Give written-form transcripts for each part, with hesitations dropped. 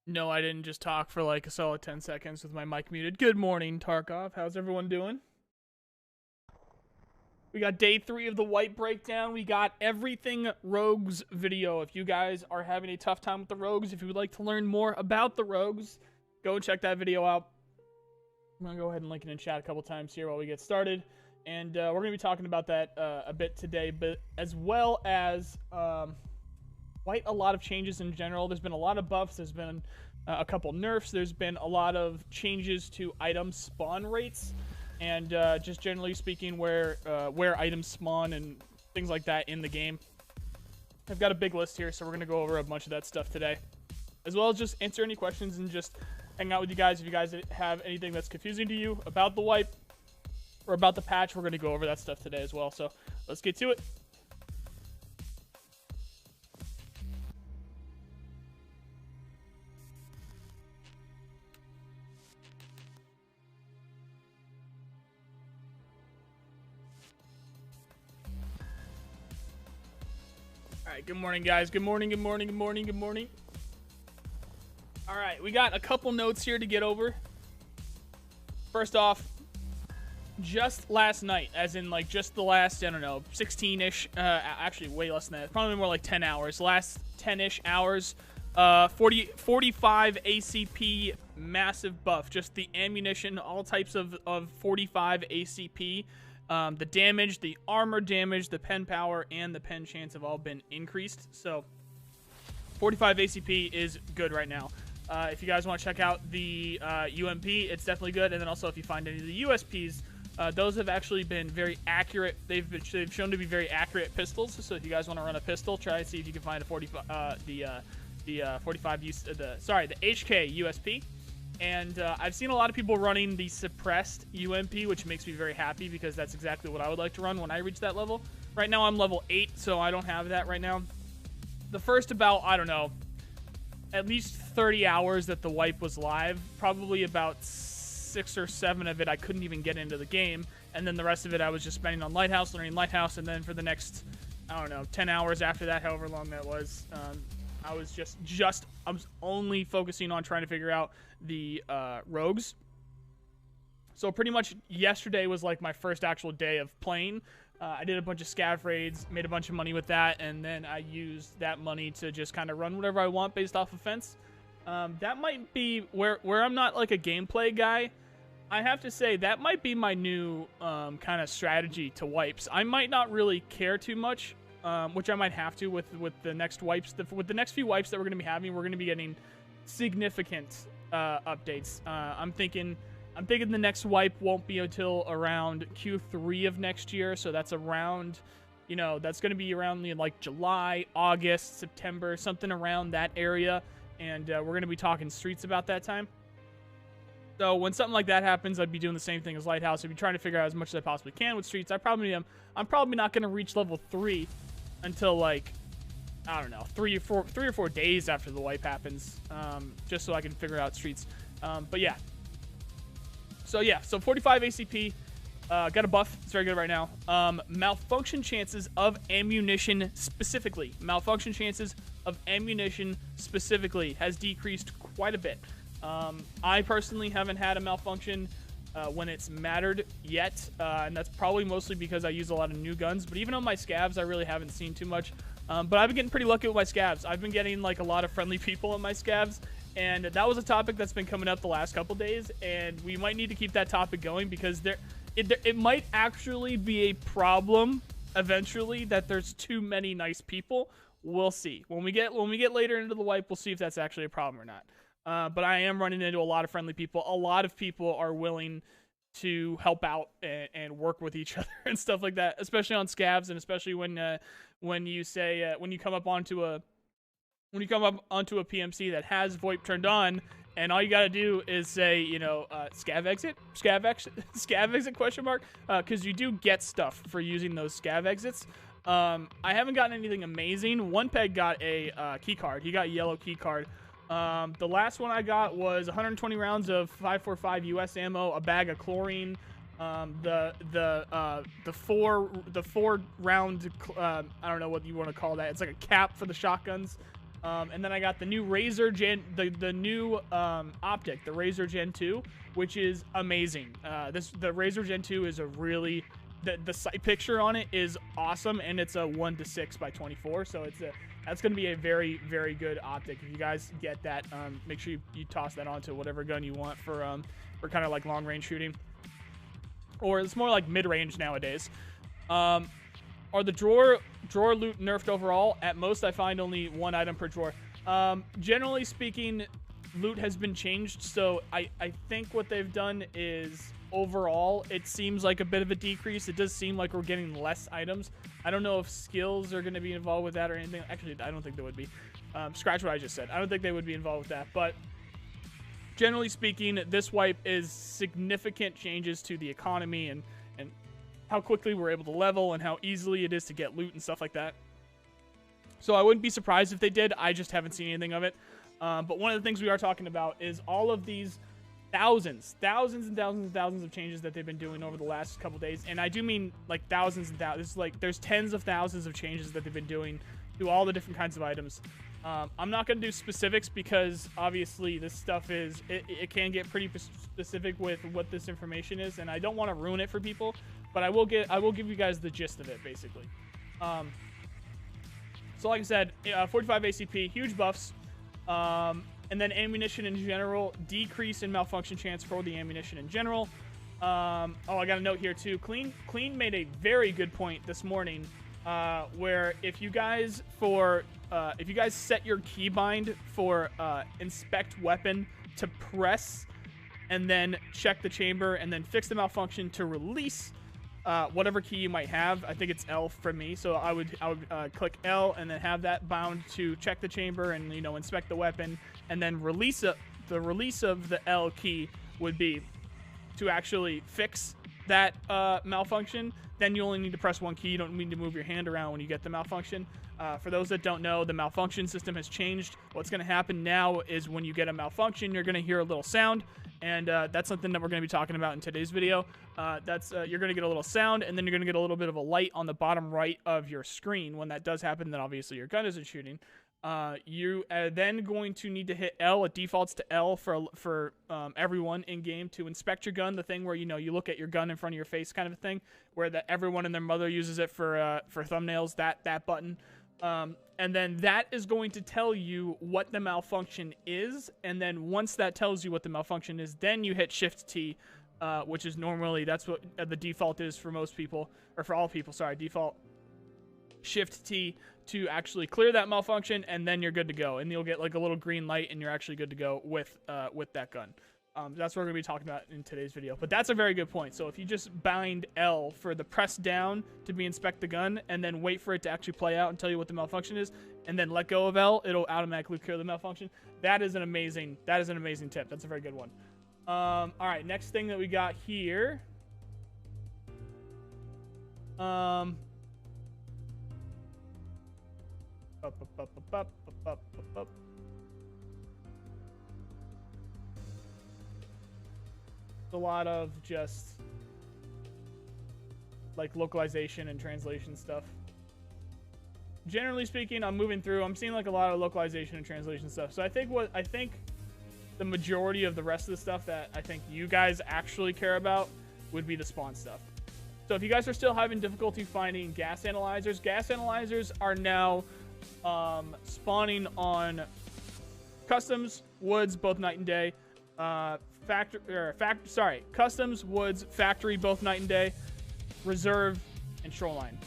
No, I didn't just talk for like a solid 10 seconds with my mic muted. Good morning, Tarkov. How's everyone doing? We got day 3 of the white breakdown. We got everything rogues video. If you guys are having a tough time with the rogues, if you would like to learn more about the rogues, go and check that video out. I'm going to go ahead and link it in chat a couple times here while we get started. And we're going to be talking about that a bit today, but as well as quite a lot of changes in general. There's been a lot of buffs. There's been a couple nerfs. There's been a lot of changes to item spawn rates, and just generally speaking, where items spawn and things like that in the game. I've got a big list here, so we're gonna go over a bunch of that stuff today, as well as just answer any questions and just hang out with you guys. If you guys have anything that's confusing to you about the wipe or about the patch, we're gonna go over that stuff today as well. So let's get to it. All right, good morning, guys. Good morning, good morning, good morning, good morning. All right, we got a couple notes here to get over. First off, just last night, as in like just the last, I don't know, 16-ish, actually way less than that, probably more like 10 hours, last 10-ish hours, 45 ACP massive buff, just the ammunition, all types of 45 ACP. The damage, the armor damage, the pen power, and the pen chance have all been increased. So 45 ACP is good right now. If you guys want to check out the UMP, it's definitely good. And then also if you find any of the USPs, those have actually been very accurate. They've shown to be very accurate pistols. So if you guys want to run a pistol, try to see if you can find a 45 the HK USP. And I've seen a lot of people running the suppressed UMP, which makes me very happy because that's exactly what I would like to run when I reach that level. Right now I'm level 8, so I don't have that right now. The first about, I don't know, at least 30 hours that the wipe was live, probably about 6 or 7 of it I couldn't even get into the game. And then the rest of it I was just spending on Lighthouse, learning Lighthouse, and then for the next, I don't know, 10 hours after that, however long that was, I was I was only focusing on trying to figure out the rogues. So pretty much yesterday was like my first actual day of playing. I did a bunch of scav raids, made a bunch of money with that, and then I used that money to just kind of run whatever I want based off offense. That might be where I'm not like a gameplay guy. I have to say that might be my new kind of strategy to wipes. I might not really care too much. Which I might have to with the next wipes. With the next few wipes that we're going to be having, we're going to be getting significant updates. I'm thinking the next wipe won't be until around Q3 of next year. So that's around, that's going to be around like July, August, September, something around that area. And we're going to be talking streets about that time. So when something like that happens, I'd be doing the same thing as Lighthouse. I'd be trying to figure out as much as I possibly can with streets. I'm probably not going to reach level 3 until like, I don't know, 3 or 4 days after the wipe happens, just so I can figure out streets. But yeah. So 45 ACP, got a buff. It's very good right now. Malfunction chances of ammunition specifically. Malfunction chances of ammunition specifically has decreased quite a bit. I personally haven't had a malfunction when it's mattered yet, and that's probably mostly because I use a lot of new guns. But even on my scavs, I really haven't seen too much. But I've been getting pretty lucky with my scavs. I've been getting like a lot of friendly people on my scavs, and that was a topic that's been coming up the last couple days, and we might need to keep that topic going because it might actually be a problem eventually that there's too many nice people. We'll see. When we get later into the wipe, we'll see if that's actually a problem or not. But I am running into a lot of friendly people. A lot of people are willing to help out and work with each other and stuff like that, especially on scavs, and especially when you come up onto a PMC that has VoIP turned on, and all you gotta do is say, scav exit, question mark, because you do get stuff for using those scav exits. I haven't gotten anything amazing. One peg got a key card. He got a yellow key card. The last one I got was 120 rounds of 545 US ammo, a bag of chlorine, the 4 round, I don't know what you want to call that. It's like a cap for the shotguns. And then I got the new Razor the new optic, the Razor Gen 2, which is amazing. The Razor Gen 2 is a really the sight picture on it is awesome, and it's a 1:6 by 24, so that's going to be a very, very good optic. If you guys get that, make sure you toss that onto whatever gun you want for kind of like long range shooting, or it's more like mid range nowadays. Are the drawer loot nerfed overall? At most, I find only one item per drawer. Generally speaking, loot has been changed, so I think what they've done is overall it seems like a bit of a decrease. It does seem like we're getting less items. I don't know if skills are going to be involved with that or anything. Actually, I don't think they would be. Scratch what I just said. I don't think they would be involved with that, but generally speaking, this wipe is significant changes to the economy and how quickly we're able to level and how easily it is to get loot and stuff like that. So I wouldn't be surprised if they did. I just haven't seen anything of it. But one of the things we are talking about is all of these thousands of changes that they've been doing over the last couple days. And I do mean like thousands and thousands. Like there's tens of thousands of changes that they've been doing to all the different kinds of items. I'm not going to do specifics because obviously this stuff it can get pretty specific with what this information is, and I don't want to ruin it for people, but I will give you guys the gist of it basically. So like I said, 45 ACP, huge buffs, and then ammunition in general, decrease in malfunction chance for the ammunition in general. I got a note here too. Clean made a very good point this morning, where if you guys set your keybind for inspect weapon to press and then check the chamber and then fix the malfunction to release whatever key you might have. I think it's L for me, so I would click L and then have that bound to check the chamber and inspect the weapon, and then the release of the L key would be to actually fix that malfunction. Then you only need to press one key. You don't need to move your hand around when you get the malfunction. For those that don't know, the malfunction system has changed. What's going to happen now is when you get a malfunction, you're going to hear a little sound, and that's something that we're going to be talking about in today's video. You're going to get a little sound, and then you're going to get a little bit of a light on the bottom right of your screen. When that does happen, then obviously your gun isn't shooting. You are then going to need to hit L. It defaults to L for everyone in game to inspect your gun. The thing where you look at your gun in front of your face, kind of a thing, where everyone and their mother uses it for thumbnails. That button, and then that is going to tell you what the malfunction is. And then once that tells you what the malfunction is, then you hit Shift T, which is normally that's what the default is for most people, or for all people. Sorry, default. Shift T to actually clear that malfunction, and then you're good to go, and you'll get like a little green light, and you're actually good to go with that gun. That's what we're going to be talking about in today's video. But that's a very good point. So if you just bind L for the press down to inspect the gun, and then wait for it to actually play out and tell you what the malfunction is, and then let go of L, it'll automatically clear the malfunction. That is an amazing tip. That's a very good one. All right, next thing that we got here. A lot of just like localization and translation stuff. Generally speaking, I'm moving through. I'm seeing like a lot of localization and translation stuff. So I think the majority of the rest of the stuff that I think you guys actually care about would be the spawn stuff. So if you guys are still having difficulty finding gas analyzers are now spawning on customs, woods, both night and day. Customs, woods, factory, both night and day, reserve, and shoreline.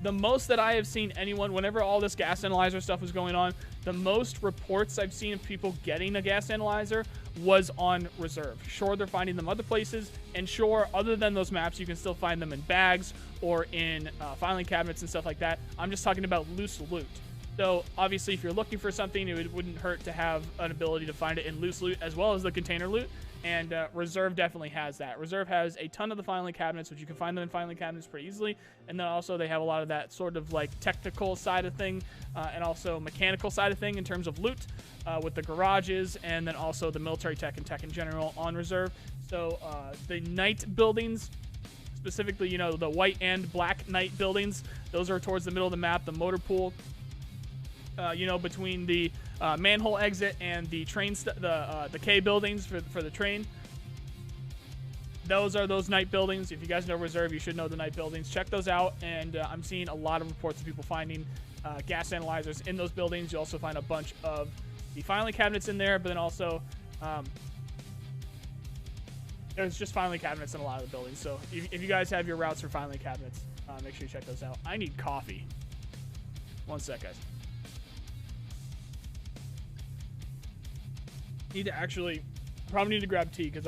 The most that I have seen anyone, whenever all this gas analyzer stuff was going on, the most reports I've seen of people getting a gas analyzer was on reserve. Sure, they're finding them other places, and sure, other than those maps, you can still find them in bags or in filing cabinets and stuff like that. I'm just talking about loose loot. So obviously, if you're looking for something, it wouldn't hurt to have an ability to find it in loose loot as well as the container loot. And Reserve definitely has that. Reserve has a ton of the filing cabinets, which you can find them in filing cabinets pretty easily. And then also they have a lot of that sort of like technical side of thing and also mechanical side of thing in terms of loot with the garages, and then also the military tech and tech in general on Reserve. So the night buildings, specifically, the white and black night buildings, those are towards the middle of the map. The motor pool you know, between the manhole exit and the train, the K buildings for the train. Those are those night buildings. If you guys know Reserve, you should know the night buildings. Check those out, and I'm seeing a lot of reports of people finding gas analyzers in those buildings. You also find a bunch of the filing cabinets in there, but then also there's just filing cabinets in a lot of the buildings. So if you guys have your routes for filing cabinets, make sure you check those out. I need coffee. One sec, guys. Probably need to grab tea because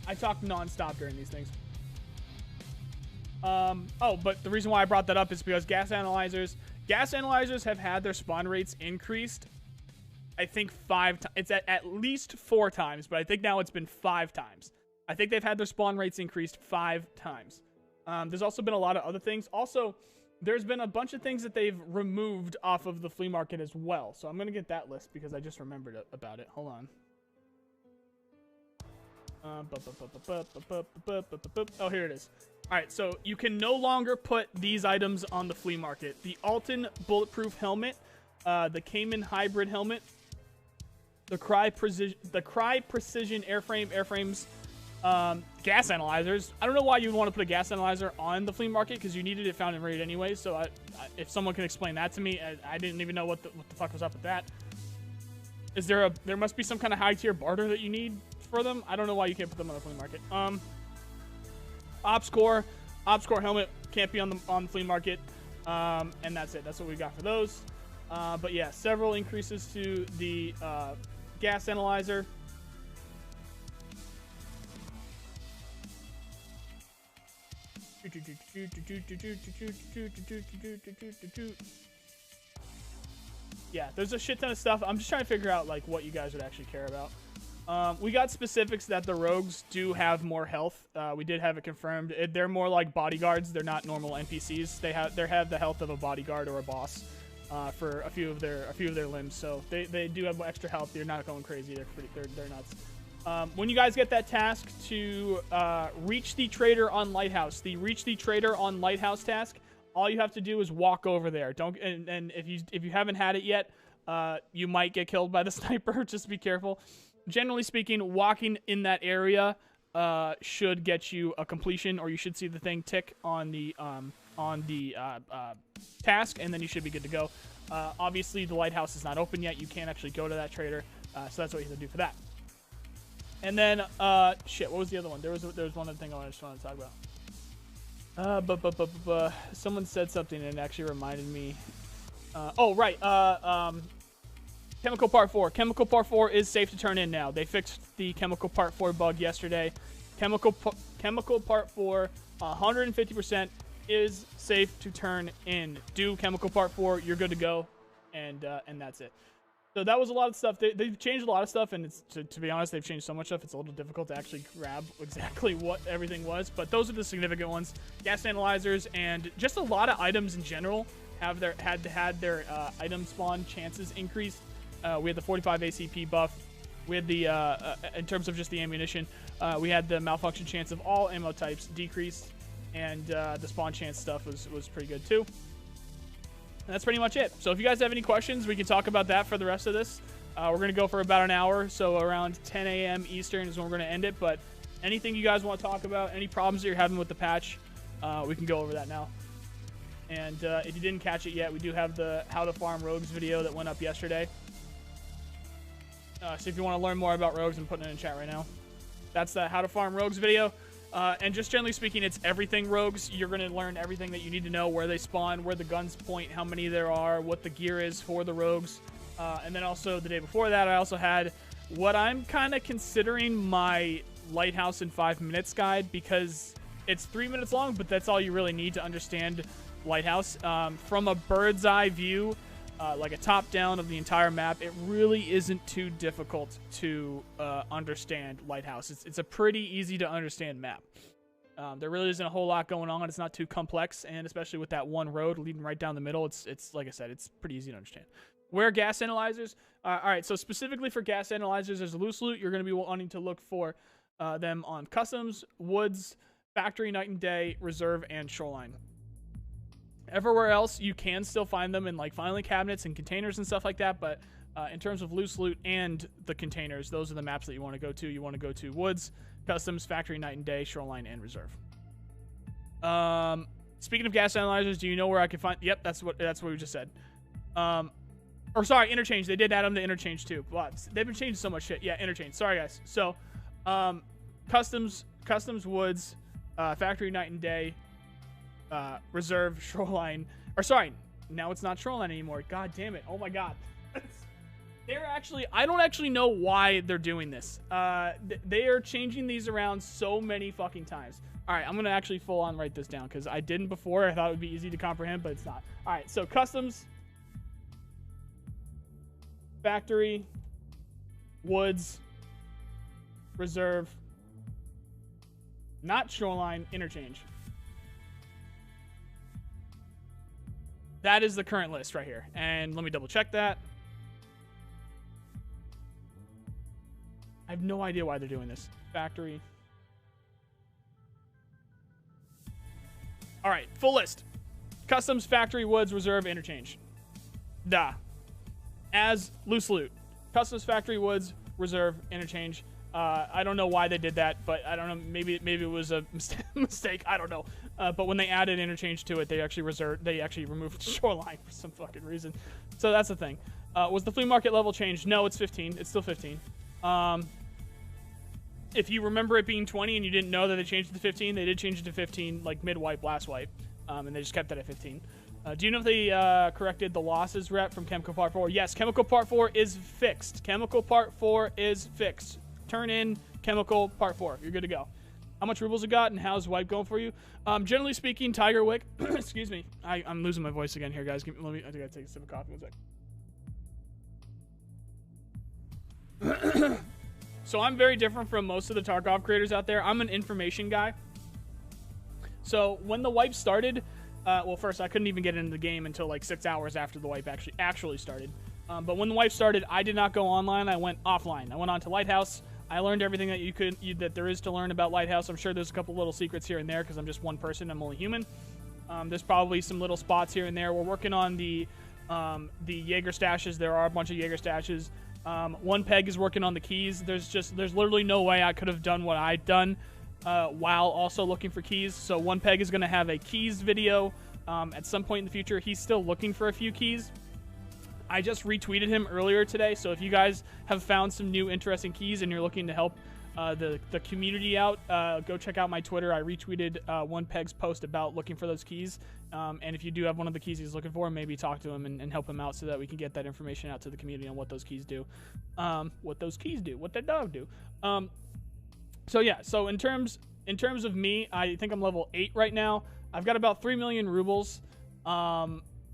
I talk nonstop during these things. Oh, but the reason why I brought that up is because gas analyzers have had their spawn rates increased. I think 5 times. It's at least 4 times, but I think now it's been 5 times. I think they've had their spawn rates increased 5 times. There's also been a lot of other things. Also, there's been a bunch of things that they've removed off of the flea market as well. So I'm going to get that list because I just remembered about it. Hold on. Oh, here it is. All right, so you can no longer put these items on the flea market. The Alton bulletproof helmet, the Cayman hybrid helmet, the Cry precision airframes, gas analyzers. I don't know why you would want to put a gas analyzer on the flea market because you needed it found in raid anyway. So if someone can explain that to me, I didn't even know what the fuck was up with that. Is there must be some kind of high tier barter that you need for them? I don't know why you can't put them on the flea market. OpsCore helmet can't be on the flea market. And that's it. That's what we got for those. But yeah, several increases to the gas analyzer. Yeah, there's a shit ton of stuff. I'm just trying to figure out like what you guys would actually care about. We got specifics that the rogues do have more health. We did have it confirmed. They're more like bodyguards. They're not normal NPCs. They have the health of a bodyguard or a boss for a few of their limbs. So they do have extra health. They're not going crazy. They're nuts. When you guys get that task to reach the trader on Lighthouse, the reach the trader on Lighthouse task, all you have to do is walk over there. And if you haven't had it yet, you might get killed by the sniper. Just be careful. Generally speaking, walking in that area should get you a completion, or you should see the thing tick on the task, and then you should be good to go. Obviously, the lighthouse is not open yet. You can't actually go to that trader, so that's what you have to do for that. And then, shit, what was the other one? There was one other thing I just wanted to talk about. Someone said something and it actually reminded me. Oh, right. Chemical Part 4. Chemical Part 4 is safe to turn in now. They fixed the Chemical Part 4 bug yesterday. Chemical Part 4, 150% is safe to turn in. Do Chemical Part 4, you're good to go, and that's it. So that was a lot of stuff. They've changed a lot of stuff, and it's to be honest, they've changed so much stuff, it's a little difficult to actually grab exactly what everything was. But those are the significant ones. Gas analyzers and just a lot of items in general had their item spawn chances increased. We had the 45 ACP buff. We had the, in terms of just the ammunition, we had the malfunction chance of all ammo types decreased, and the spawn chance stuff was pretty good too. And that's pretty much it. So if you guys have any questions, we can talk about that for the rest of this. We're going to go for about an hour, so around 10 a.m. Eastern is when we're going to end it. But anything you guys want to talk about, any problems that you're having with the patch, we can go over that now. And if you didn't catch it yet, we do have the How to Farm Rogues video that went up yesterday. So if you want to learn more about rogues, I'm putting it in chat right now. That's the How to Farm Rogues video. And just generally speaking, it's everything rogues. You're going to learn everything that you need to know, where they spawn, where the guns point, how many there are, what the gear is for the rogues. And then also the day before that, I also had what I'm kind of considering my Lighthouse in 5 minutes guide, because it's 3 minutes long, but that's all you really need to understand Lighthouse. From a bird's eye view, like a top down of the entire map, it really isn't too difficult to understand Lighthouse. It's a pretty easy to understand map. There really isn't a whole lot going on. It's not too complex, and especially with that one road leading right down the middle, it's like I said, it's pretty easy to understand. Where gas analyzers? All right, so specifically for gas analyzers, there's loose loot. You're going to be wanting to look for them on customs, woods, factory, night and day, reserve, and shoreline. Everywhere else, you can still find them in like filing cabinets and containers and stuff like that. But in terms of loose loot and the containers, those are the maps that you want to go to. You want to go to Woods, Customs, Factory, Night and Day, Shoreline, and Reserve. Speaking of gas analyzers, do you know where I can find? Yep, that's what we just said. Or sorry, interchange. They did add them to interchange too. But they've been changing so much shit. Yeah, interchange. Sorry guys. So, customs, Woods, Factory, Night and Day, Reserve, Shoreline. Or sorry, now it's not Shoreline anymore. God damn it. Oh my god. They're actually, I don't actually know why they're doing this. They are changing these around so many fucking times. All right, I'm going to actually full on write this down because I didn't before. I thought it would be easy to comprehend, but it's not. All right, so Customs, Factory, Woods, Reserve, not Shoreline, interchange. That is the current list right here. And let me double check that. I have no idea why they're doing this. Factory. All right, full list. Customs, Factory, Woods, Reserve, interchange. Duh. As loose loot. Customs, Factory, Woods, Reserve, interchange. I don't know why they did that, but I don't know. Maybe it was a mistake. I don't know. But when they added interchange to it, they actually removed Shoreline for some fucking reason. So that's the thing. Was the flea market level changed? No, it's 15. It's still 15. If you remember it being 20 and you didn't know that they changed it to 15, they did change it to 15, like mid-wipe, last wipe, and they just kept it at 15. Do you know if they corrected the losses rep from Chemical Part 4? Yes, Chemical Part 4 is fixed. Chemical Part 4 is fixed. Turn in Chemical Part 4. You're good to go. How much rubles it got and how's wipe going for you? Generally speaking, Tiger Wick, excuse me. I'm losing my voice again here, guys. I think I gotta take a sip of coffee. 1 sec. So I'm very different from most of the Tarkov creators out there. I'm an information guy. So when the wipe started, well, first I couldn't even get into the game until like 6 hours after the wipe actually started. But when the wipe started, I did not go online. I went offline. I went on to Lighthouse. I learned everything that that there is to learn about Lighthouse. I'm sure there's a couple little secrets here and there because I'm just one person. I'm only human. There's probably some little spots here and there. We're working on the Jaeger stashes. There are a bunch of Jaeger stashes. One Peg is working on the keys. There's literally no way I could have done what I've done while also looking for keys. So One Peg is going to have a keys video at some point in the future. He's still looking for a few keys. I just retweeted him earlier today. So if you guys have found some new interesting keys and you're looking to help the community out, go check out my Twitter. I retweeted One Peg's post about looking for those keys. And if you do have one of the keys he's looking for, maybe talk to him and help him out so that we can get that information out to the community on what those keys do. What that dog do. So yeah, so in terms of me, I think I'm level 8 right now. I've got about 3 million rubles.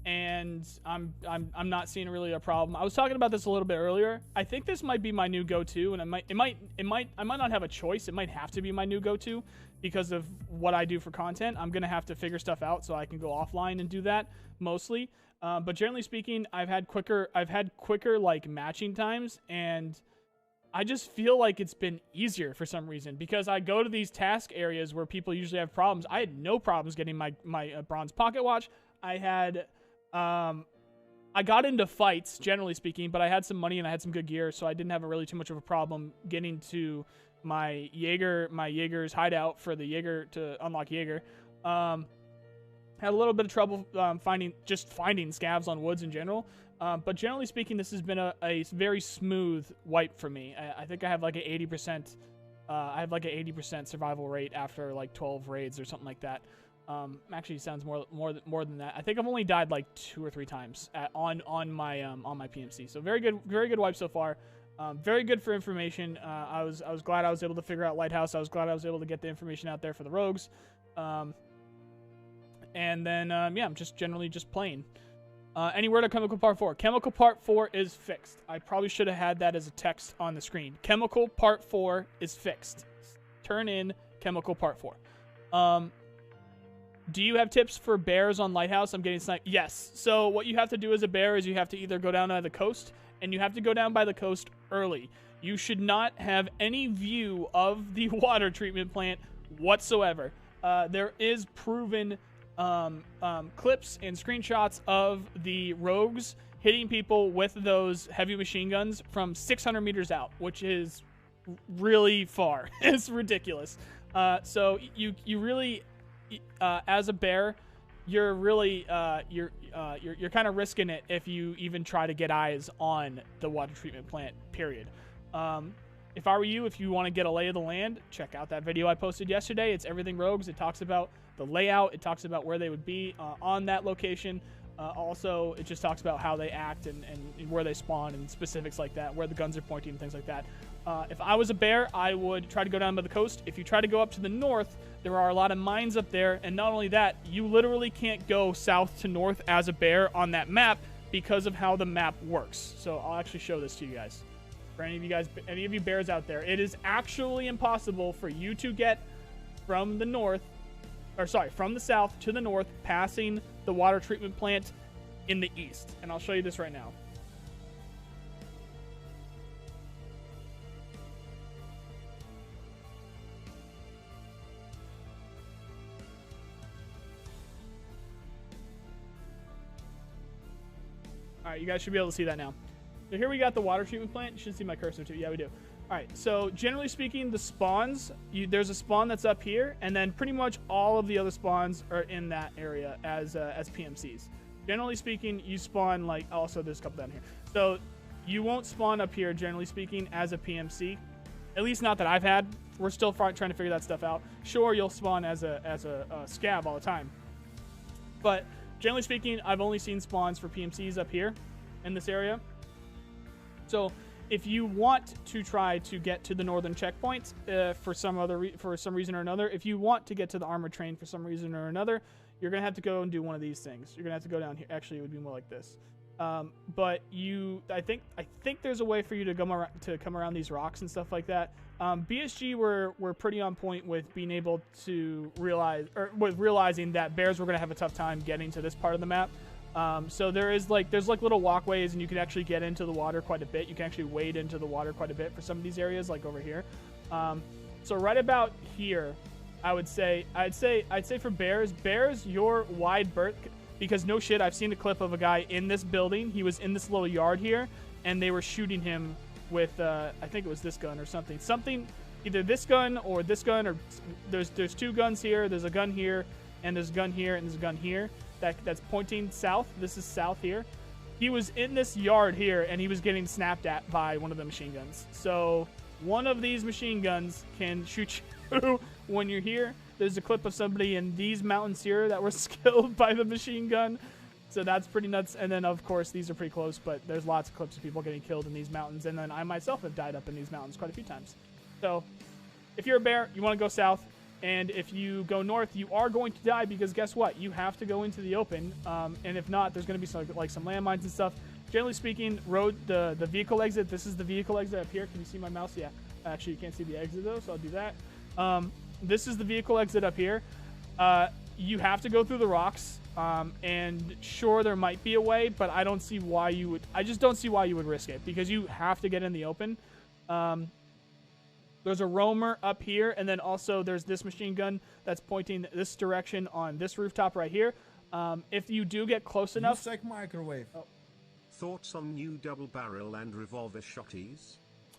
And I'm not seeing really a problem. I was talking about this a little bit earlier. I think this might be my new go-to, and I might not have a choice. It might have to be my new go-to because of what I do for content. I'm gonna have to figure stuff out so I can go offline and do that mostly. But generally speaking, I've had quicker like matching times, and I just feel like it's been easier for some reason because I go to these task areas where people usually have problems. I had no problems getting my bronze pocket watch. I got into fights, generally speaking, but I had some money and I had some good gear, so I didn't have really too much of a problem getting to my Jaeger's hideout for the Jaeger to unlock Jaeger. Had a little bit of trouble finding scavs on woods in general, but generally speaking, this has been a very smooth wipe for me. I think I have like an 80%. I have like an 80% survival rate after like 12 raids or something like that. Actually sounds more than that. I think I've only died like 2 or 3 times on my PMC. So very good wipe so far. Very good for information. I was glad I was able to figure out Lighthouse. I was glad I was able to get the information out there for the rogues. And then yeah, I'm just generally just playing. Any word on Chemical Part 4? Chemical Part 4 is fixed. I probably should have had that as a text on the screen. Chemical Part 4 is fixed. Turn in Chemical Part 4. Do you have tips for bears on Lighthouse? I'm getting sniped. Yes. So what you have to do as a bear is you have to either go down by the coast, and you have to go down by the coast early. You should not have any view of the water treatment plant whatsoever. There is proven clips and screenshots of the rogues hitting people with those heavy machine guns from 600 meters out, which is really far. It's ridiculous. So you really, as a bear, you're really you're kind of risking it if you even try to get eyes on the water treatment plant. Period. If I were you, if you want to get a lay of the land, check out that video I posted yesterday. It's Everything Rogues. It talks about the layout. It talks about where they would be on that location. Also, it just talks about how they act and where they spawn and specifics like that, where the guns are pointing and things like that. If I was a bear, I would try to go down by the coast. If you try to go up to the north, there are a lot of mines up there. And not only that, you literally can't go south to north as a bear on that map because of how the map works. So I'll actually show this to you guys. For any of you bears out there, it is actually impossible for you to get from the south to the north, passing the water treatment plant in the east. And I'll show you this right now. All right, you guys should be able to see that now. So here we got the water treatment plant. You should see my cursor too. Yeah, we do. All right, so generally speaking, the spawns, there's a spawn that's up here, and then pretty much all of the other spawns are in that area as PMCs. Generally speaking, you spawn like, also there's a couple down here. So you won't spawn up here, generally speaking, as a PMC. At least not that I've had. We're still trying to figure that stuff out. Sure, you'll spawn as a scav all the time. But generally speaking, I've only seen spawns for PMCs up here in this area. So if you want to try to get to the northern checkpoint for some reason or another, if you want to get to the armored train for some reason or another, you're gonna have to go and do one of these things. You're gonna have to go down here. Actually, it would be more like this. But I think there's a way for you to come around these rocks and stuff like that. BSG were pretty on point with being able to realizing that bears were gonna have a tough time getting to this part of the map. So there's like little walkways, and you can actually get into the water quite a bit. You can actually wade into the water quite a bit for some of these areas, like over here. So right about here, I'd say for bears, your wide berth, because no shit, I've seen a clip of a guy in this building. He was in this little yard here, and they were shooting him with I think it was this gun or something, either this gun, or there's two guns here. There's a gun here, and there's a gun here, and there's a gun here. That's pointing south. This is south here. He was in this yard here, and he was getting snapped at by one of the machine guns. So one of these machine guns can shoot you when you're here. There's a clip of somebody in these mountains here that was killed by the machine gun. So that's pretty nuts. And then, of course, these are pretty close, but there's lots of clips of people getting killed in these mountains. And then I myself have died up in these mountains quite a few times. So if you're a bear, you want to go south. And if you go north, you are going to die, because guess what? You have to go into the open. And if not, there's going to be some landmines and stuff. Generally speaking, the vehicle exit. This is the vehicle exit up here. Can you see my mouse? Yeah. Actually, you can't see the exit though, so I'll do that. This is the vehicle exit up here. You have to go through the rocks. And sure, there might be a way, but I don't see why you would. I just don't see why you would risk it, because you have to get in the open. There's a roamer up here, and then also there's this machine gun that's pointing this direction on this rooftop right here. If you do get close enough... Like microwave. Oh. Thoughts on new double barrel and revolver shotties?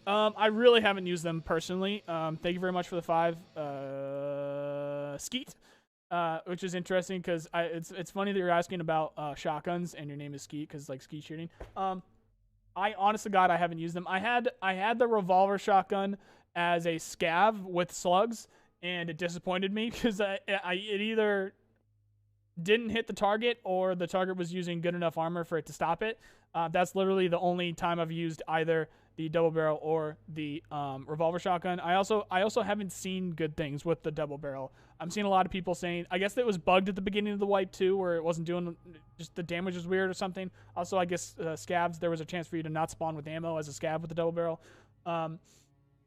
I really haven't used them personally. Thank you very much for the 5. Skeet. Which is interesting, because it's funny that you're asking about shotguns and your name is Skeet, because like skeet shooting. I honest to God, I haven't used them. I had the revolver shotgun as a scav with slugs, and it disappointed me, because it either didn't hit the target, or the target was using good enough armor for it to stop it. That's literally the only time I've used either the double barrel or the revolver shotgun. I also haven't seen good things with the double barrel. I'm seeing a lot of people saying, I guess it was bugged at the beginning of the wipe too, where it wasn't doing, just the damage was weird or something. Also, I guess scavs, there was a chance for you to not spawn with ammo as a scav with the double barrel.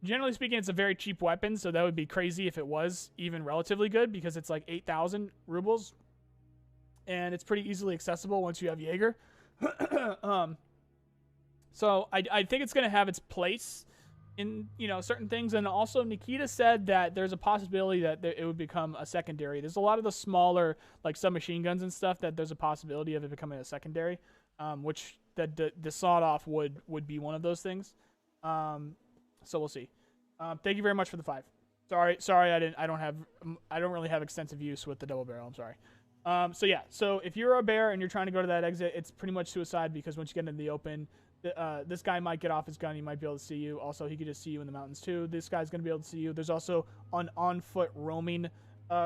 Generally speaking, it's a very cheap weapon, so that would be crazy if it was even relatively good, because it's like 8,000 rubles, and it's pretty easily accessible once you have Jaeger. So I think it's going to have its place in certain things. And also Nikita said that there's a possibility that it would become a secondary. There's a lot of the smaller like submachine guns and stuff that there's a possibility of it becoming a secondary, which the sawed off would be one of those things. So we'll see. Thank you very much for the 5. Sorry, I don't really have extensive use with the double barrel. I'm sorry. So yeah, so if you're a bear and you're trying to go to that exit, it's pretty much suicide, because once you get into the open, this guy might get off his gun. He might be able to see you. Also, he could just see you in the mountains too. This guy's going to be able to see you. There's also an on-foot roaming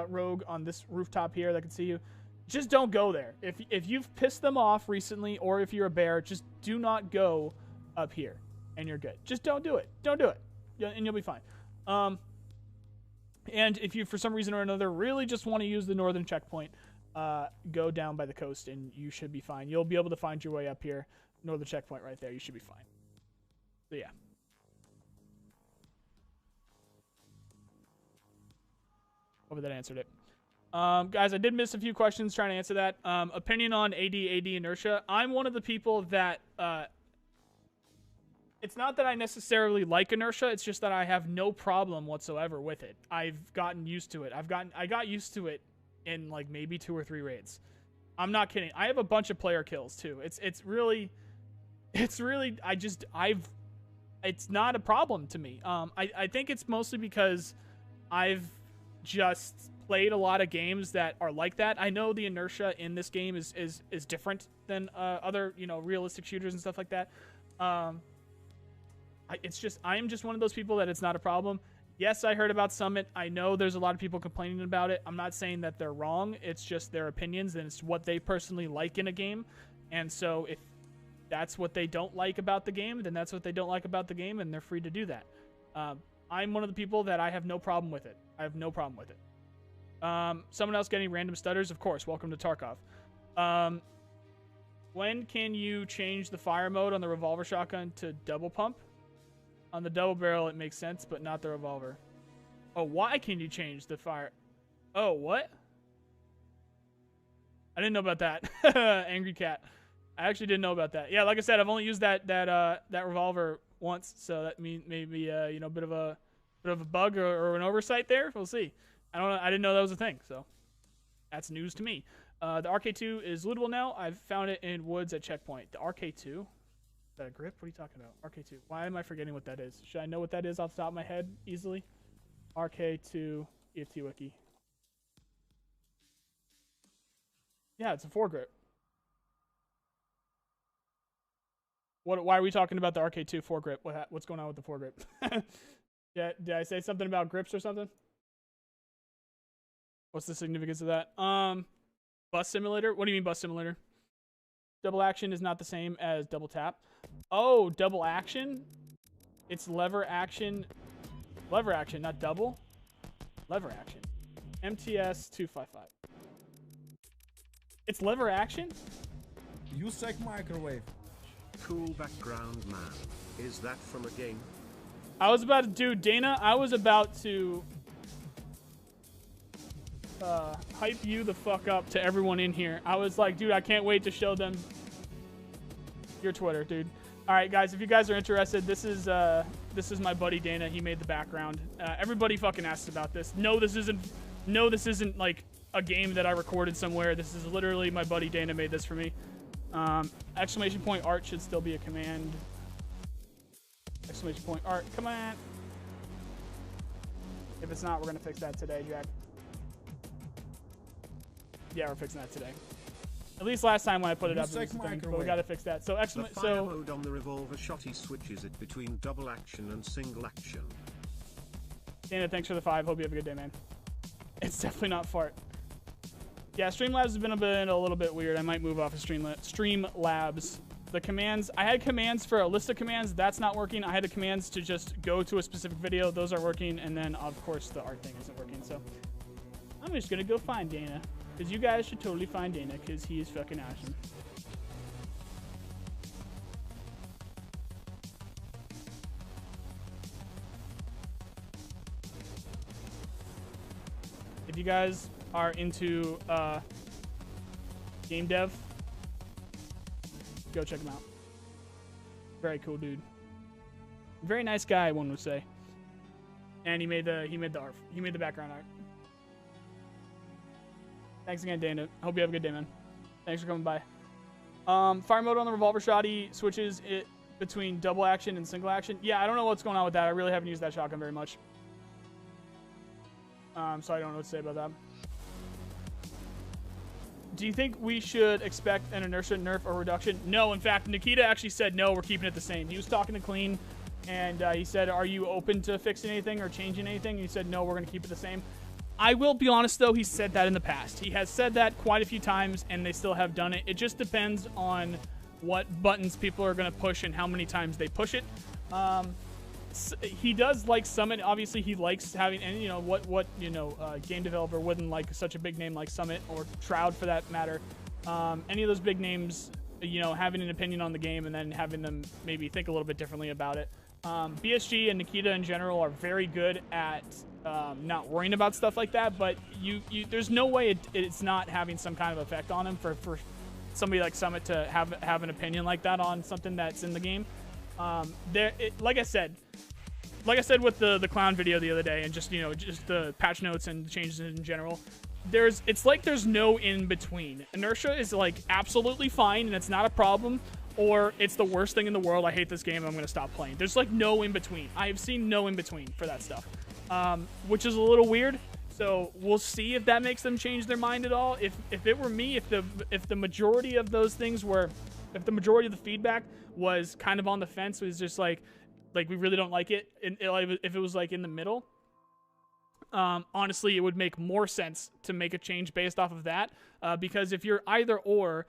rogue on this rooftop here that can see you. Just don't go there. If you've pissed them off recently, or if you're a bear, just do not go up here, and you're good. Just don't do it. Don't do it, and you'll be fine. And if you, for some reason or another, really just want to use the northern checkpoint, go down by the coast, and you should be fine. You'll be able to find your way up here. Northern checkpoint right there. You should be fine. So yeah. Hope that answered it. Guys, I did miss a few questions trying to answer that. Opinion on AD inertia. I'm one of the people that it's not that I necessarily like inertia. It's just that I have no problem whatsoever with it. I've gotten used to it. I got used to it in like maybe 2 or 3 raids. I'm not kidding. I have a bunch of player kills too. It's really it's not a problem to me. I think it's mostly because I've just played a lot of games that are like that. I know the inertia in this game is different than other, realistic shooters and stuff like that. I'm just one of those people that it's not a problem. Yes, I heard about Summit. I know there's a lot of people complaining about it. I'm not saying that they're wrong. It's just their opinions, and it's what they personally like in a game. And so if that's what they don't like about the game, then that's what they don't like about the game, and they're free to do that. I'm one of the people that I have no problem with it. I have no problem with it. Someone else getting random stutters? Of course. Welcome to Tarkov. When can you change the fire mode on the revolver shotgun to double pump? On the double barrel, it makes sense, but not the revolver. Oh, why can you change the fire? Oh, what? I didn't know about that. Angry cat. I actually didn't know about that. Yeah, like I said, I've only used that revolver once, so that means maybe a bit of a bug or an oversight there. We'll see. I don't know. I didn't know that was a thing, so that's news to me. The RK2 is lootable now. I've found it in woods at checkpoint. The RK2. Is that a grip? What are you talking about? RK2. Why am I forgetting what that is? Should I know what that is off the top of my head easily? RK2 EFT wiki. Yeah, it's a foregrip. Why are we talking about the RK2 foregrip? What's going on with the foregrip? Yeah, did I say something about grips or something? What's the significance of that? Bus simulator? What do you mean bus simulator? Double action is not the same as double tap. Oh, double action? It's lever action. Lever action, not double. Lever action. MTS 255. It's lever action? Use like microwave. Cool background, man. Is that from a game? I was about to do, Dana, I was about to hype you the fuck up to everyone in here. I was like, dude, I can't wait to show them your Twitter, dude. All right, guys, if you guys are interested, this is my buddy Dana. He made the background. Everybody fucking asks about this. No, this isn't like a game that I recorded somewhere. This is literally my buddy Dana made this for me. Exclamation point art should still be a command. Exclamation point art, come on. If it's not, we're gonna fix that today, Jack. Yeah, we're fixing that today. At least last time when I put it up, it was a thing, but we gotta fix that. So the fire mode on the revolver shot, he switches it between double action and single action. Dana, thanks for the 5. Hope you have a good day, man. It's definitely not fart. Yeah, Streamlabs has been a little bit weird. I might move off of Streamlabs. The commands, I had commands for a list of commands. That's not working. I had the commands to just go to a specific video. Those are working. And then, of course, the art thing isn't working. So I'm just going to go find Dana. Because you guys should totally find Dana. Because he is fucking awesome. If you guys are into game dev, go check him out. Very cool dude. Very nice guy, one would say. And he made the art. He made the background art. Thanks again, Dana. Hope you have a good day, man. Thanks for coming by. Fire mode on the revolver shotty switches it between double action and single action. Yeah, I don't know what's going on with that. I really haven't used that shotgun very much. So I don't know what to say about that. Do you think we should expect an inertia nerf or reduction? No, in fact, Nikita actually said no, we're keeping it the same. He was talking to Clean, and he said, are you open to fixing anything or changing anything? And he said, no, we're going to keep it the same. I will be honest, though, he said that in the past. He has said that quite a few times, and they still have done it. It just depends on what buttons people are going to push and how many times they push it. He does like Summit. Obviously, he likes having, and you know what game developer wouldn't like such a big name like Summit or Shroud for that matter. Any of those big names, you know, having an opinion on the game and then having them maybe think a little bit differently about it. BSG and Nikita in general are very good at not worrying about stuff like that, but there's no way it's not having some kind of effect on him for somebody like Summit to have an opinion like that on something that's in the game. Like I said with the clown video the other day, and just the patch notes and changes in general, it's like there's no in between. Inertia is like absolutely fine and it's not a problem, or it's the worst thing in the world. I hate this game. I'm going to stop playing. There's like no in between. I have seen no in between for that stuff, which is a little weird. So we'll see if that makes them change their mind at all. If it were me, if the majority of those things were, if the majority of the feedback was kind of on the fence, was just like we really don't like it, and if it was like in the middle, honestly, it would make more sense to make a change based off of that, because if you're either or,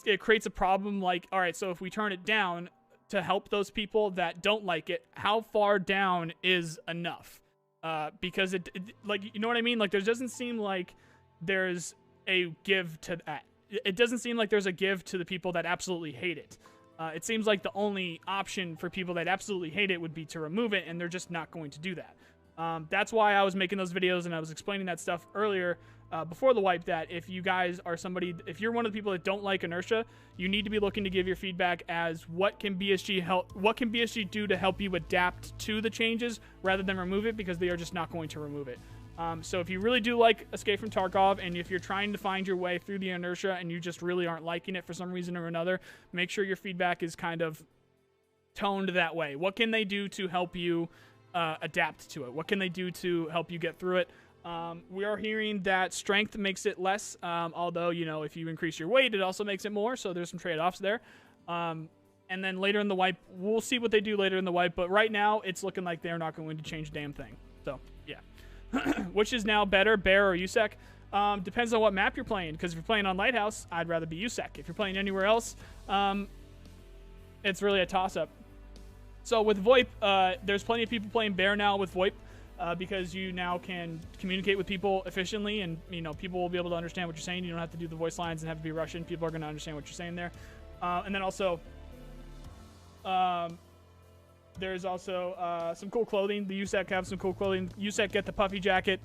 it creates a problem. Like, all right, so if we turn it down to help those people that don't like it, how far down is enough? Because it like, you know what I mean? Like, there doesn't seem like there's a give to that. It doesn't seem like there's a give to the people that absolutely hate it. It seems like the only option for people that absolutely hate it would be to remove it, and they're just not going to do that. That's why I was making those videos and I was explaining that stuff earlier before the wipe, that if you guys are if you're one of the people that don't like inertia, you need to be looking to give your feedback as what can BSG do to help you adapt to the changes rather than remove it, because they are just not going to remove it. So if you really do like Escape from Tarkov, and if you're trying to find your way through the inertia and you just really aren't liking it for some reason or another, make sure your feedback is kind of toned that way. What can they do to help you adapt to it? What can they do to help you get through it? We are hearing that strength makes it less, although, if you increase your weight, it also makes it more, so there's some trade-offs there. And then later in the wipe, we'll see what they do later in the wipe, but right now, it's looking like they're not going to change a damn thing. So, yeah. Which is now better, Bear or USEC? Depends on what map you're playing, because if you're playing on Lighthouse, I'd rather be USEC. If you're playing anywhere else, it's really a toss-up. So with VoIP, there's plenty of people playing Bear now with VoIP, because you now can communicate with people efficiently, and people will be able to understand what you're saying. You don't have to do the voice lines and have to be Russian. People are going to understand what you're saying there. And then also, there's also some cool clothing. The USEC have some cool clothing. USEC get the puffy jacket.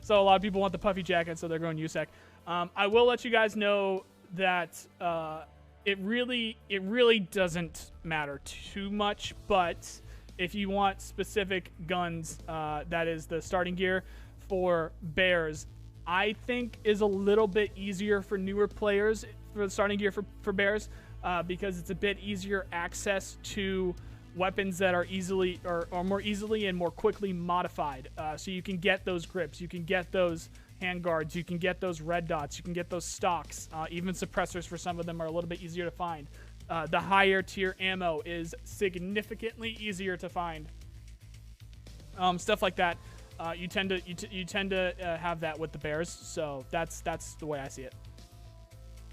So a lot of people want the puffy jacket, so they're going USEC. I will let you guys know that it really doesn't matter too much, but if you want specific guns, that is the starting gear for Bears, I think is a little bit easier for newer players for the starting gear for Bears, because it's a bit easier access to weapons that are easily or more easily and more quickly modified. So you can get those grips, you can get those handguards, you can get those red dots, you can get those stocks, even suppressors for some of them are a little bit easier to find. The higher tier ammo is significantly easier to find. Stuff like that. You tend to have that with the Bears, so that's the way I see it.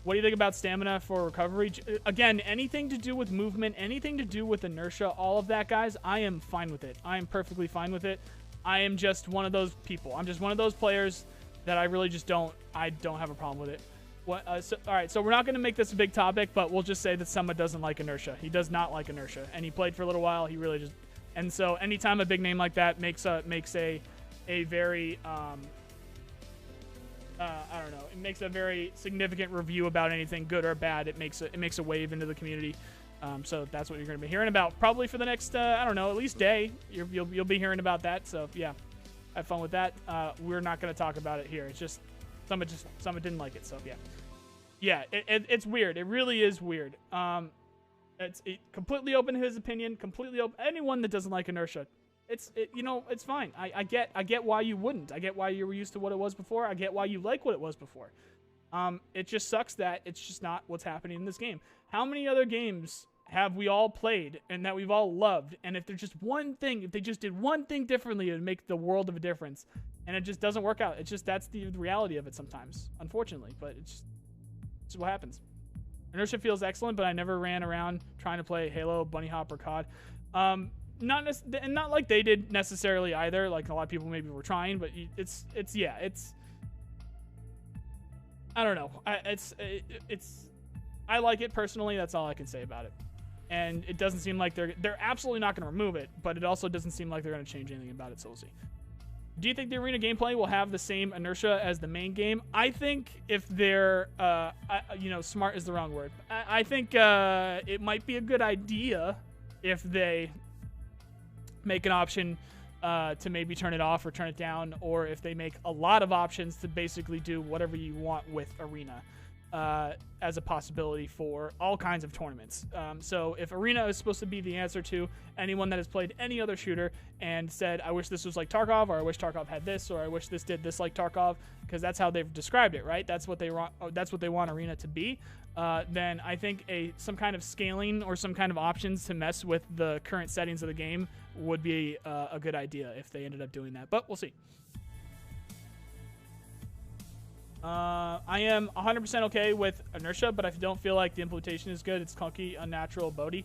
What do you think about stamina for recovery? Again, anything to do with movement, anything to do with inertia, all of that, guys, I am fine with it. I am perfectly fine with it. I am just one of those people. I'm just one of those players that I really just don't have a problem with it. All right, so we're not going to make this a big topic, but we'll just say that Summa doesn't like inertia. He does not like inertia, and he played for a little while. He really just, and so anytime a big name like that makes a very I don't know, it makes a very significant review about anything good or bad, it makes a wave into the community. So that's what you're going to be hearing about probably for the next, I don't know, at least day. You'll be hearing about that. So yeah, have fun with that. We're not going to talk about it here. It's just someone didn't like it. So yeah, it's weird. It really is weird. It's completely open to his opinion. Completely open. Anyone that doesn't like inertia, it's fine. I get why you wouldn't. I get why you were used to what it was before. I get why you like what it was before. It just sucks that it's just not what's happening in this game. How many other games have we all played and that we've all loved? And if there's just one thing, if they just did one thing differently, it would make the world of a difference. And it just doesn't work out. It's just, that's the reality of it sometimes, unfortunately. But it's what happens. Inertia feels excellent, but I never ran around trying to play Halo, Bunny Hop, or COD. Not like they did necessarily either. Like a lot of people maybe were trying, but it's I don't know. I like it personally. That's all I can say about it. And it doesn't seem like they're absolutely not going to remove it, but it also doesn't seem like they're going to change anything about it. So we'll see. Do you think the arena gameplay will have the same inertia as the main game? I think if they're, smart is the wrong word. I think it might be a good idea if they make an option to maybe turn it off or turn it down, or if they make a lot of options to basically do whatever you want with arena as a possibility for all kinds of tournaments. So if arena is supposed to be the answer to anyone that has played any other shooter and said, I wish this was like Tarkov, or I wish Tarkov had this, or I wish this did this like Tarkov, because that's how they've described it, right? That's what they want. That's what they want arena to be. Then I think some kind of scaling or some kind of options to mess with the current settings of the game would be a good idea if they ended up doing that. But we'll see. I am 100% okay with inertia, but I don't feel like the implementation is good. It's clunky, unnatural, boaty.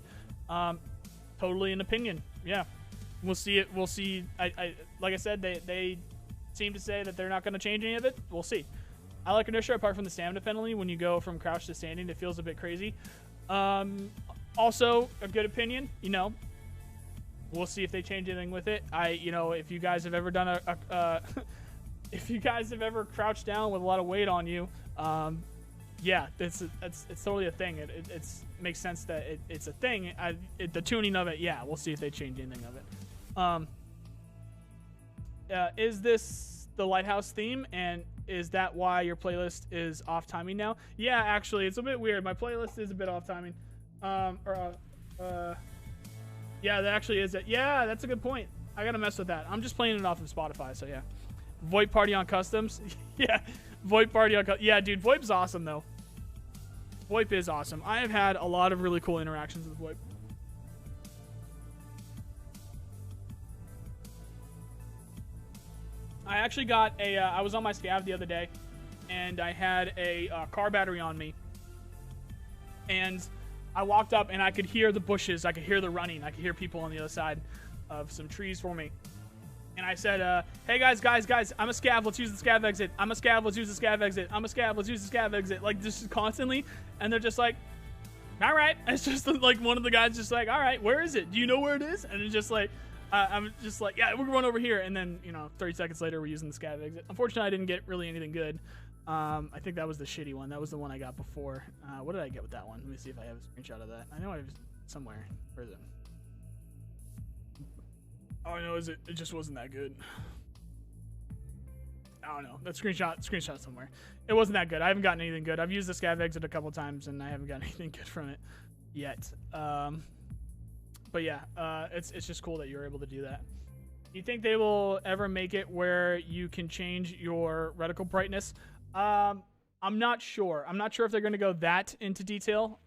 Totally an opinion. Yeah, we'll see it. We'll see. Like I said, they seem to say that they're not going to change any of it. We'll see. I like inertia apart from the stamina penalty. When you go from crouch to standing, it feels a bit crazy. Also, a good opinion. We'll see if they change anything with it. If you guys have ever done if you guys have ever crouched down with a lot of weight on you, yeah, it's totally a thing. It makes sense that it's a thing. The tuning of it, yeah, we'll see if they change anything of it. Is this the Lighthouse theme, and is that why your playlist is off timing now? Yeah, actually, it's a bit weird. My playlist is a bit off timing. Yeah, that actually is it. Yeah, that's a good point. I gotta mess with that. I'm just playing it off of Spotify, so yeah. VoIP party on customs. Yeah, VoIP party on yeah, dude, VoIP's awesome though. VoIP is awesome. I have had a lot of really cool interactions with VoIP. I actually got I was on my scav the other day, and I had a car battery on me, and I walked up and I could hear the bushes, I could hear the running, I could hear people on the other side of some trees for me. And I said, hey guys, I'm a scav, let's use the scav exit. I'm a scav, let's use the scav exit. I'm a scav, let's use the scav exit. Like, just constantly. And they're just like, all right. It's just like one of the guys just like, all right, where is it? Do you know where it is? And it's just like, I'm just like, yeah, we're going over here. And then, 30 seconds later, we're using the scav exit. Unfortunately, I didn't get really anything good. I think that was the shitty one. That was the one I got before. What did I get with that one? Let me see if I have a screenshot of that. I know I have somewhere. Where is it? All I know is it just wasn't that good. I don't know. That screenshot somewhere. It wasn't that good. I haven't gotten anything good. I've used the scav exit a couple times and I haven't gotten anything good from it yet. But yeah, it's just cool that you're able to do that. Do you think they will ever make it where you can change your reticle brightness? I'm not sure. I'm not sure if they're going to go that into detail.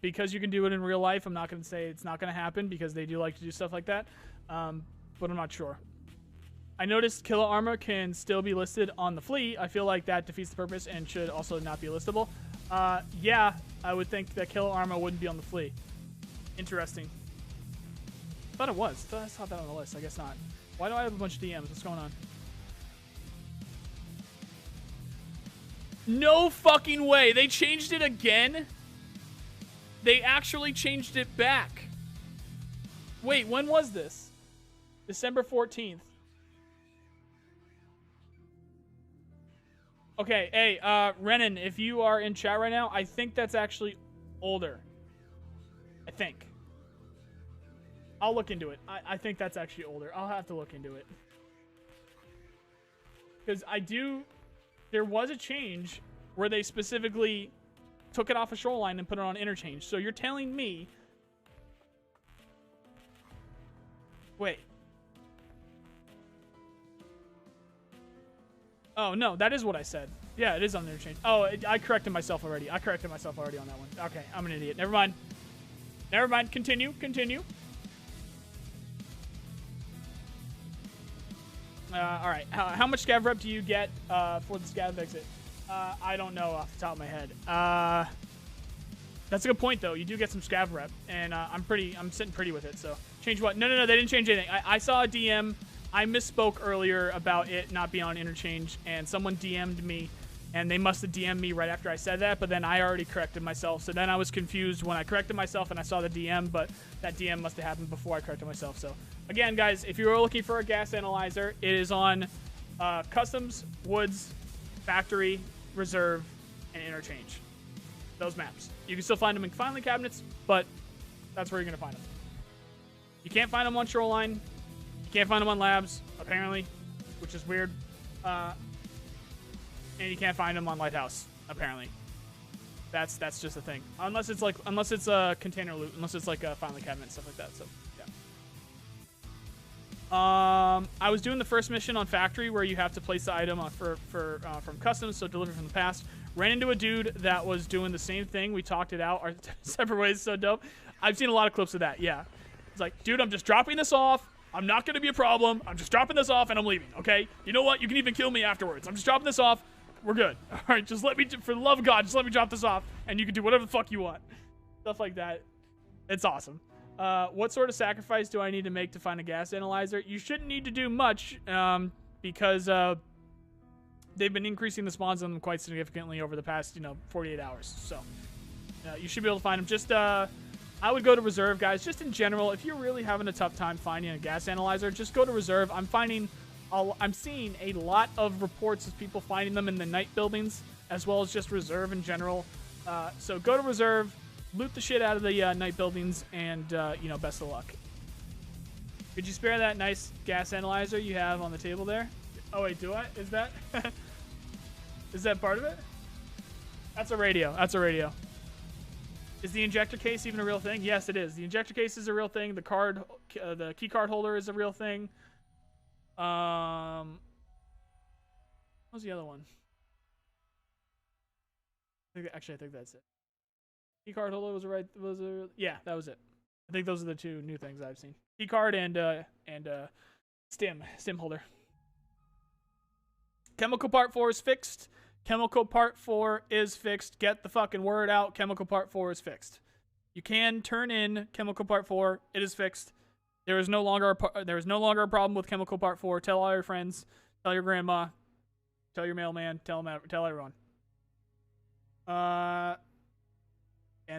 Because you can do it in real life, I'm not going to say it's not going to happen because they do like to do stuff like that. But I'm not sure. I noticed Killa Armor can still be listed on the Flea. I feel like that defeats the purpose and should also not be listable. Yeah, I would think that Killa Armor wouldn't be on the Flea. Interesting. I thought it was. I saw that on the list. I guess not. Why do I have a bunch of DMs? What's going on? No fucking way. They changed it again? They actually changed it back. Wait, when was this? December 14th. Okay, hey, Renan, if you are in chat right now, I think that's actually older. I think. I'll look into it. I think that's actually older. I'll have to look into it. Because there was a change where they specifically took it off a shoreline and put it on interchange. So you're telling me... Wait. Oh, no, that is what I said. Yeah, it is on interchange. Oh, I corrected myself already. I corrected myself already on that one. Okay, I'm an idiot. Never mind. Never mind. Continue. All right. How much scav rep do you get for the scav exit? I don't know off the top of my head. That's a good point, though. You do get some scav rep, and I'm sitting pretty with it. So change what? No. They didn't change anything. I saw a DM. I misspoke earlier about it not being on interchange, and someone DM'd me, and they must have DM'd me right after I said that, but then I already corrected myself. So then I was confused when I corrected myself and I saw the DM, but that DM must have happened before I corrected myself. So again, guys, if you are looking for a gas analyzer, it is on Customs, Woods, Factory, Reserve, and Interchange. Those maps. You can still find them in confinement cabinets, but that's where you're going to find them. You can't find them on Shoreline. You can't find them on Labs, apparently, which is weird. And you can't find them on Lighthouse, apparently. That's just a thing. Unless it's a container loot, unless it's like a filing cabinet and stuff like that. So yeah. I was doing the first mission on Factory where you have to place the item from Customs, so delivered from the past. Ran into a dude that was doing the same thing. We talked it out our separate ways. So dope. I've seen a lot of clips of that. Yeah. It's like, dude, I'm just dropping this off. I'm not going to be a problem. I'm just dropping this off and I'm leaving, okay? You know what? You can even kill me afterwards. I'm just dropping this off. We're good. All right, just let me, for the love of God, just let me drop this off and you can do whatever the fuck you want. Stuff like that. It's awesome. What sort of sacrifice do I need to make to find a gas analyzer? You shouldn't need to do much because they've been increasing the spawns on them quite significantly over the past, 48 hours. So you should be able to find them. Just I would go to Reserve, guys. Just in general, if you're really having a tough time finding a gas analyzer, just go to Reserve. I'm seeing a lot of reports of people finding them in the night buildings, as well as just Reserve in general. So go to Reserve, loot the shit out of the night buildings, and best of luck. Could you spare that nice gas analyzer you have on the table there? Oh wait, do I? Is that is that part of it? That's a radio. That's a radio. Is the injector case even a real thing? Yes, it is. The injector case is a real thing. The key card holder is a real thing. What was the other one? I think that's it. Key card holder yeah, that was it. I think those are the two new things I've seen. Key card and stim holder. Chemical part 4 is fixed. Chemical part 4 is fixed. Get the fucking word out. Chemical part 4 is fixed. You can turn in chemical part 4. It is fixed. There is no longer a problem with chemical part 4. Tell all your friends. Tell your grandma. Tell your mailman. Tell everyone. And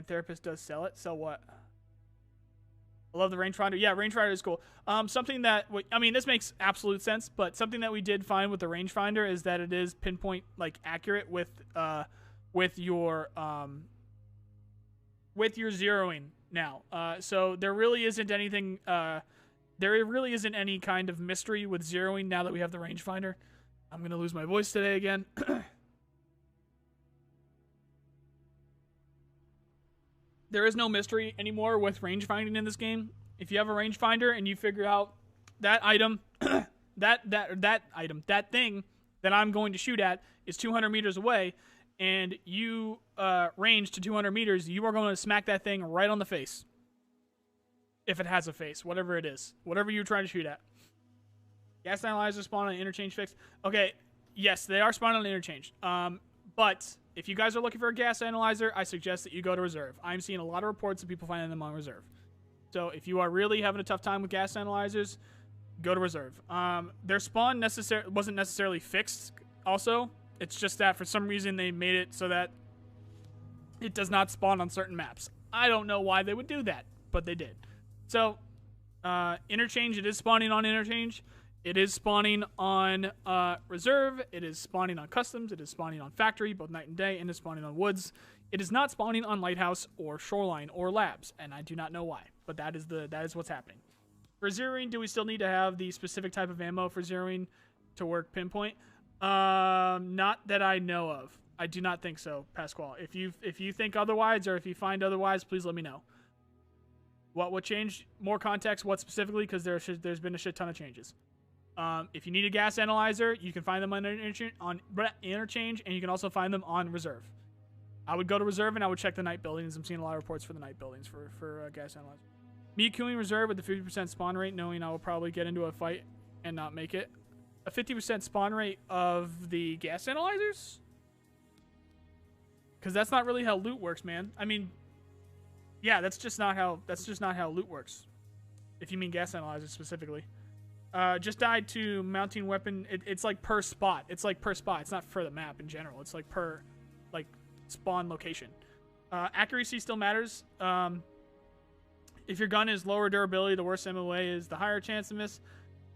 therapist does sell it. Sell what? I love the rangefinder. Yeah, rangefinder is cool. Something that this makes absolute sense, but something that we did find with the rangefinder is that it is pinpoint accurate with your zeroing now. So there really isn't anything. There really isn't any kind of mystery with zeroing now that we have the rangefinder. I'm gonna lose my voice today again. There is no mystery anymore with rangefinding in this game. If you have a rangefinder and you figure out that item, that thing that I'm going to shoot at is 200 meters away, and you range to 200 meters, you are going to smack that thing right on the face. If it has a face, whatever it is, whatever you're trying to shoot at. Gas analyzers spawn on interchange fixed. Okay, yes, they are spawned on interchange. But if you guys are looking for a gas analyzer, I suggest that you go to Reserve. I'm seeing a lot of reports of people finding them on Reserve. So if you are really having a tough time with gas analyzers, go to Reserve. Their spawn wasn't necessarily fixed also. It's just that for some reason they made it so that it does not spawn on certain maps. I don't know why they would do that, but they did. So interchange, it is spawning on interchange. It is spawning on Reserve. It is spawning on Customs. It is spawning on Factory, both night and day, and it's spawning on Woods. It is not spawning on Lighthouse or Shoreline or Labs, and I do not know why, but that is what's happening. For zeroing, do we still need to have the specific type of ammo for zeroing to work pinpoint? Not that I know of. I do not think so, Pasquale. If you think otherwise, or if you find otherwise, please let me know. What changed? More context. What specifically? Because there's been a shit ton of changes. If you need a gas analyzer, you can find them on interchange, and you can also find them on reserve. I would go to reserve and I would check the night buildings. I'm seeing a lot of reports for the night buildings for gas analyzer. Me queuing reserve with the 50% spawn rate, knowing I will probably get into a fight and not make it. A 50% spawn rate of the gas analyzers? Because that's not really how loot works, man. I mean, yeah, that's just not how loot works. If you mean gas analyzers specifically. Just died to mounting weapon. It's like per spot. It's like per spot. It's not for the map in general. It's like per spawn location. Accuracy still matters. If your gun is lower durability, the worse MOA is, the higher chance to miss,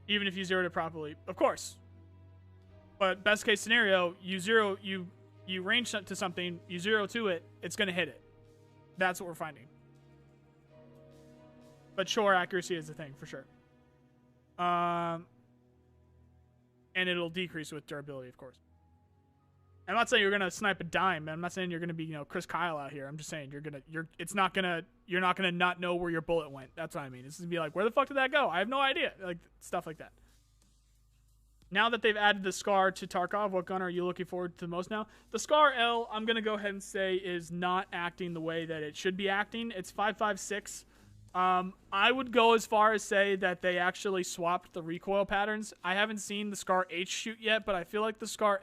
even if you zeroed it properly. Of course. But best case scenario, you range to something, you zero to it, it's going to hit it. That's what we're finding. But sure, accuracy is the thing, for sure. And it'll decrease with durability, of course. I'm not saying you're gonna snipe a dime, man. I'm not saying you're gonna be, Chris Kyle out here. I'm just saying you're not gonna not know where your bullet went. That's what I mean. It's gonna be like, where the fuck did that go? I have no idea. Like, stuff like that. Now that they've added the SCAR to Tarkov, what gun are you looking forward to the most now? The SCAR L, I'm gonna go ahead and say, is not acting the way that it should be acting. It's 5.56. I would go as far as say that they actually swapped the recoil patterns. I haven't seen the SCAR H shoot yet, but I feel like the SCAR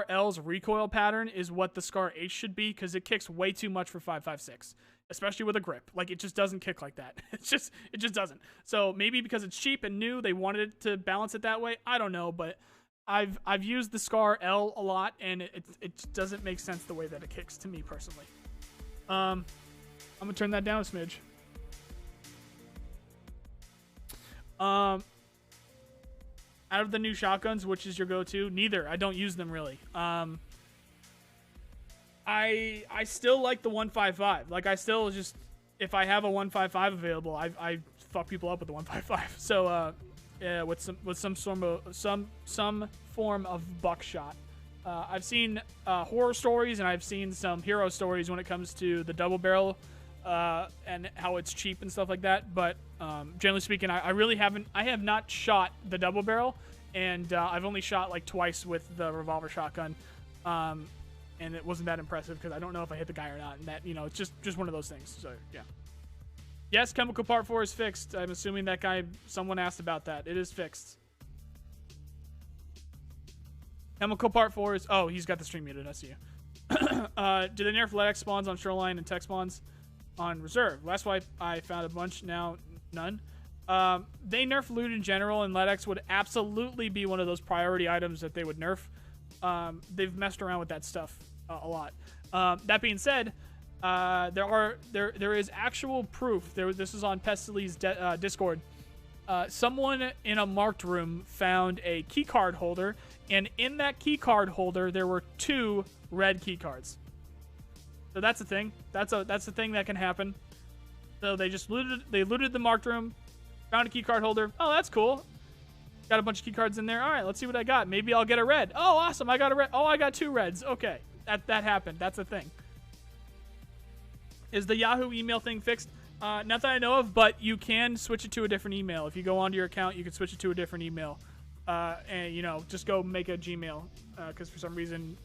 L's recoil pattern is what the SCAR H should be, because it kicks way too much for 5.56, especially with a grip. Like, it just doesn't kick like that. It just doesn't. So maybe because it's cheap and new, they wanted it to balance it that way. I don't know, but I've used the SCAR L a lot, and it doesn't make sense the way that it kicks to me personally. I'm gonna turn that down a smidge. Out of the new shotguns, which is your go-to? Neither. I don't use them really. I still like the 155. Like, I still just, if I have a 155 available, I fuck people up with the 155. So with some form of buckshot. I've seen horror stories, and I've seen some hero stories when it comes to the double barrel and how it's cheap and stuff like that. But generally speaking, I have not shot the double barrel, and I've only shot like twice with the revolver shotgun, and it wasn't that impressive because I don't know if I hit the guy or not, and that, it's just one of those things. So yeah. Yes, chemical part 4 is fixed. I'm assuming that someone asked about that. It is fixed. Chemical part 4 is, oh, he's got the stream muted. I see you. Do they nerf LEDX spawns on Shoreline and tech spawns on reserve? Last wipe I found a bunch, now none. They nerf loot in general, and LEDX would absolutely be one of those priority items that they would nerf. They've messed around with that stuff a lot. That being said, there is actual proof. This is on Pestily's Discord. Someone in a marked room found a keycard holder, and in that keycard holder there were 2 red keycards. So that's a thing. That's a thing that can happen. So they just looted the marked room, found a keycard holder. Oh, that's cool. Got a bunch of keycards in there. All right, let's see what I got. Maybe I'll get a red. Oh, awesome. I got a red. Oh, I got 2 reds. Okay. That happened. That's a thing. Is the Yahoo email thing fixed? Not that I know of, but you can switch it to a different email. If you go onto your account, you can switch it to a different email. And, just go make a Gmail. Because for some reason...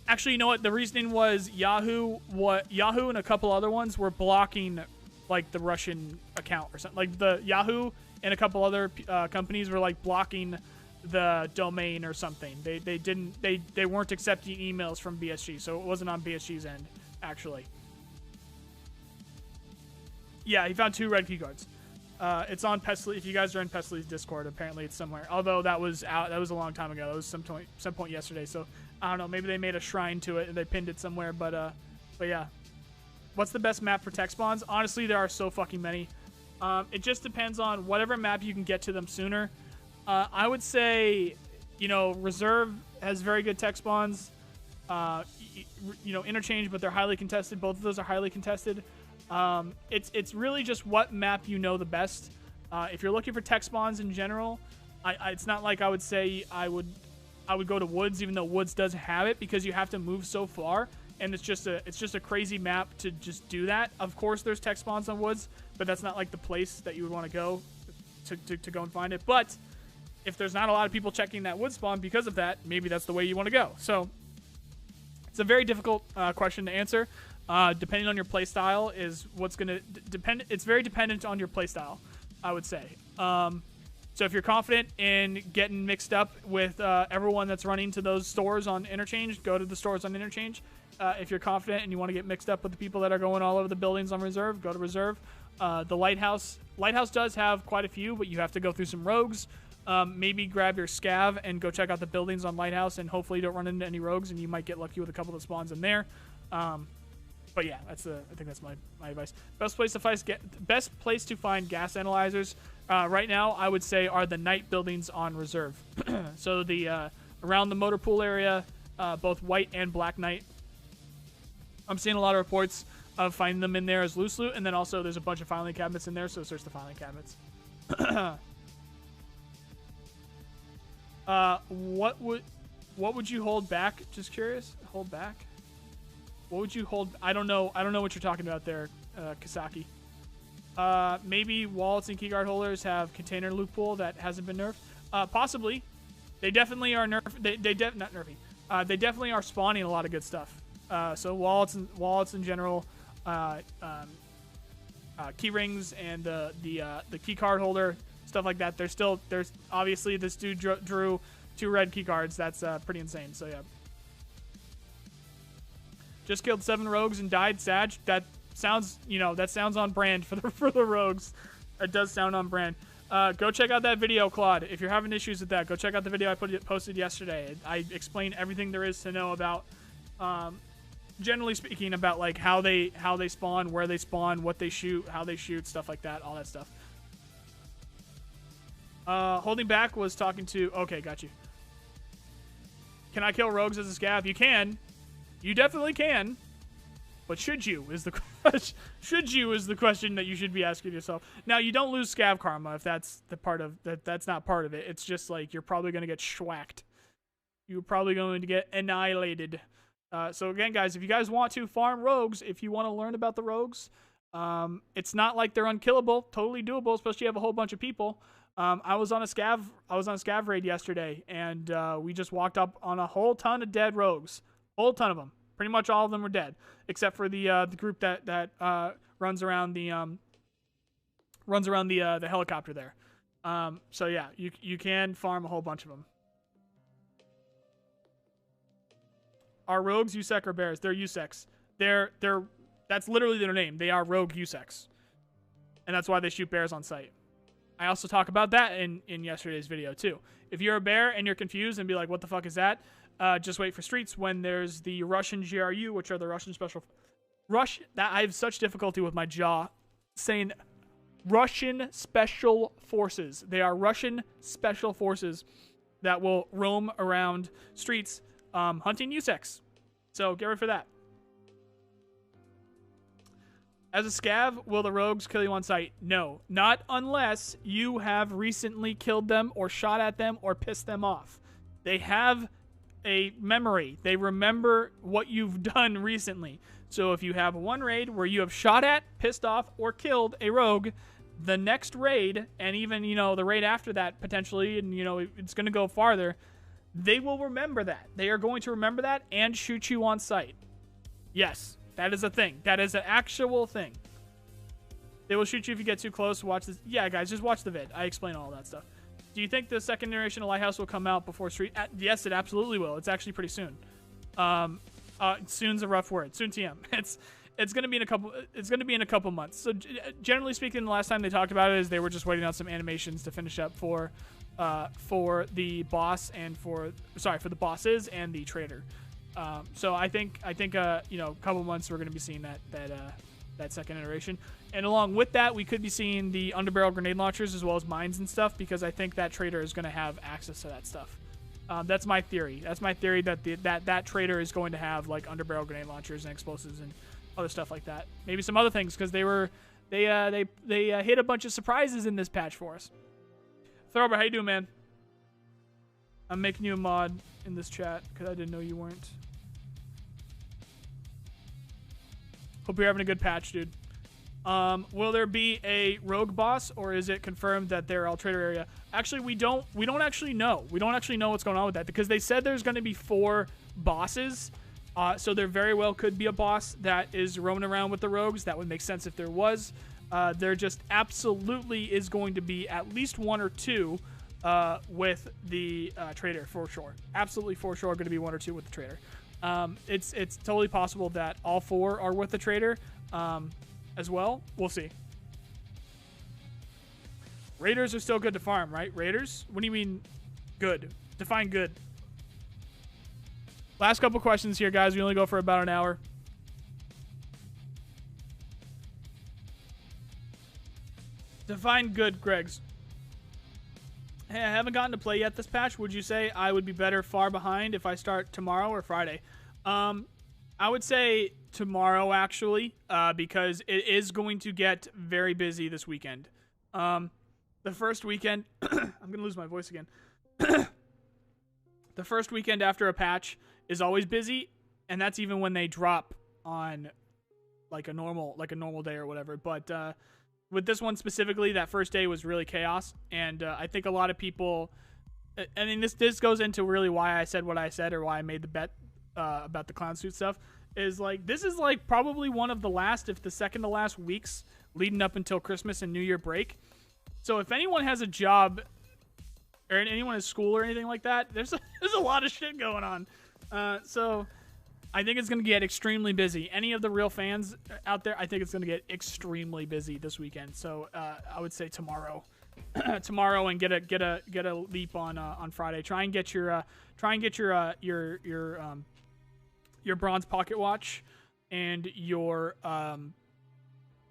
Actually, you know what? The reasoning was Yahoo and a couple other ones were blocking, like, the Russian account or something. Like, the Yahoo and a couple other companies were, like, blocking the domain or something. They weren't accepting emails from BSG, so it wasn't on BSG's end, actually. Yeah, he found 2 red keycards. It's on Pestily. If you guys are in Pestily's Discord, apparently it's somewhere. Although that was out. That was a long time ago. That was some point yesterday. So I don't know. Maybe they made a shrine to it and they pinned it somewhere. But yeah. What's the best map for tech spawns? Honestly, there are so fucking many. It just depends on whatever map you can get to them sooner. I would say, Reserve has very good tech spawns. interchange, but they're highly contested. Both of those are highly contested. It's really just what map you know the best. If you're looking for tech spawns in general, it's not like I would say I would go to Woods, even though Woods does have it, because you have to move so far, and it's just a crazy map to just do that. Of course, there's tech spawns on Woods, but that's not like the place that you would want to go to go and find it. But if there's not a lot of people checking that Wood spawn because of that, maybe that's the way you want to go. So it's a very difficult question to answer. Depending on your playstyle is what's going to depend. It's very dependent on your playstyle, I would say. So if you're confident in getting mixed up with everyone that's running to those stores on Interchange, go to the stores on Interchange. If you're confident and you want to get mixed up with the people that are going all over the buildings on Reserve, go to Reserve. The Lighthouse does have quite a few, but you have to go through some rogues. Maybe grab your scav and go check out the buildings on Lighthouse, and hopefully you don't run into any rogues, and you might get lucky with a couple of spawns in there. But yeah, I think that's my advice. Best place to find gas analyzers right now, I would say, are the night buildings on Reserve. So the around the motor pool area, both white and black night. I'm seeing a lot of reports of finding them in there as loose loot, and then also there's a bunch of filing cabinets in there, so search the filing cabinets. What would you hold back? Just curious. Hold back. What would you hold? I don't know what you're talking about there, Kasaki. Maybe wallets and keycard holders have container loot pool that hasn't been nerfed. Possibly. They definitely are nerfed. Not nerfy. They definitely are spawning a lot of good stuff. So wallets in general, key rings and the key card holder, stuff like that. There's obviously this dude drew 2 red key cards. That's pretty insane. So yeah. Just killed 7 rogues and died. Sag. That sounds on brand for the rogues. It does sound on brand. Go check out that video, Claude. If you're having issues with that, go check out the video I posted yesterday. I explain everything there is to know about, generally speaking, about like how they spawn, where they spawn, what they shoot, how they shoot, stuff like that, all that stuff. Holding back was talking to. Okay, got you. Can I kill rogues as a scav? You can. You definitely can. But should you is the question. Should you is the question that you should be asking yourself. Now, you don't lose scav karma if that's the part of that. That's not part of it. It's just like you're probably going to get schwacked. You're probably going to get annihilated. So again, guys, if you guys want to farm rogues, if you want to learn about the rogues, it's not like they're unkillable. Totally doable, especially if you have a whole bunch of people. I was on a scav raid yesterday, and we just walked up on a whole ton of dead rogues. Whole ton of them. Pretty much all of them were dead, except for the group that runs around the helicopter there. So yeah, you can farm a whole bunch of them. Are rogues USEC or bears? They're USECs. That's literally their name. They are rogue USECs, and that's why they shoot bears on sight. I also talk about that in yesterday's video too. If you're a bear and you're confused and be like, what the fuck is that? Just wait for streets when there's the Russian GRU, which are the Russian special... I have such difficulty with my jaw saying Russian special forces. They are Russian special forces that will roam around streets hunting USECs. So get ready for that. As a scav, will the rogues kill you on sight? No. Not unless you have recently killed them or shot at them or pissed them off. They have a memory. They remember what you've done recently. So if you have one raid where you have shot at, pissed off, or killed a rogue, the next raid, and even, the raid after that potentially, and, it's going to go farther, they will remember that. They are going to remember that and shoot you on sight. Yes, that is a thing. That is an actual thing. They will shoot you if you get too close. Watch this. Yeah, guys, just watch the vid. I explain all that stuff. Do you think the second iteration of Lighthouse will come out before Street? Yes, it absolutely will. It's actually pretty soon. Soon's a rough word. Soon TM. It's going to be in a couple. It's going to be in a couple months. So generally speaking, the last time they talked about it is they were just waiting on some animations to finish up for the boss and for the bosses and the trader. So I think a couple months we're going to be seeing that second iteration. And along with that, we could be seeing the underbarrel grenade launchers as well as mines and stuff, because I think that trader is going to have access to that stuff. That's my theory. That's my theory that that trader is going to have like underbarrel grenade launchers and explosives and other stuff like that. Maybe some other things because they hit a bunch of surprises in this patch for us. Thoroughbred, how you doing, man? I'm making you a mod in this chat because I didn't know you weren't. Hope you're having a good patch, dude. Will there be a rogue boss, or is it confirmed that they're all trader area? Actually, we don't actually know. We don't actually know what's going on with that because they said there's going to be 4 bosses. So there very well could be a boss that is roaming around with the rogues. That would make sense if there was. There just absolutely is going to be at least 1 or 2 with the trader for sure. Absolutely for sure going to be 1 or 2 with the trader. It's totally possible that all 4 are with the trader as well. We'll see. Raiders are still good to farm, right? Raiders? What do you mean good? Define good. Last couple questions here, guys. We only go for about an hour. Define good, Greg's. Hey, I haven't gotten to play yet this patch. Would you say I would be better far behind if I start tomorrow or Friday? I would say tomorrow, actually, because it is going to get very busy this weekend. The first weekend... I'm going to lose my voice again. The first weekend after a patch is always busy, and that's even when they drop on like a normal day or whatever. But with this one specifically, that first day was really chaos, and I think a lot of people... I mean, this goes into really why I said what I said, or why I made the bet about the clown suit stuff, is like, this is like probably one of the last, if the second to last weeks leading up until Christmas and New Year break. So if anyone has a job or anyone has school or anything like that, there's a lot of shit going on. So I think it's going to get extremely busy. Any of the real fans out there, I think it's going to get extremely busy this weekend. So I would say tomorrow, and get a leap on Friday. Try and get your bronze pocket watch and your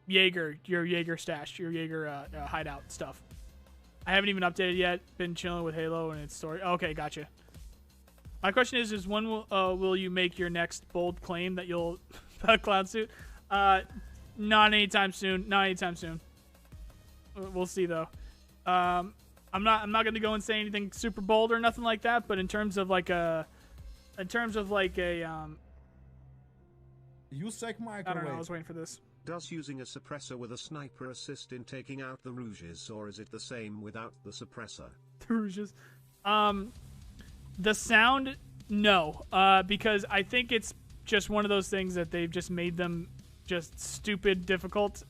Jaeger stash, your Jaeger hideout stuff. I haven't even updated yet. Been chilling with Halo and its story. Okay, gotcha. My question is when will you make your next bold claim that you'll clown suit? Not anytime soon. Not anytime soon. We'll see though. I'm not going to go and say anything super bold or nothing like that. But in terms of like a use like microwave. I don't know. I was waiting for this. Does using a suppressor with a sniper assist in taking out the rouges, or is it the same without the suppressor? The rouges. The sound, no. Because I think it's just one of those things that they've just made them just stupid difficult.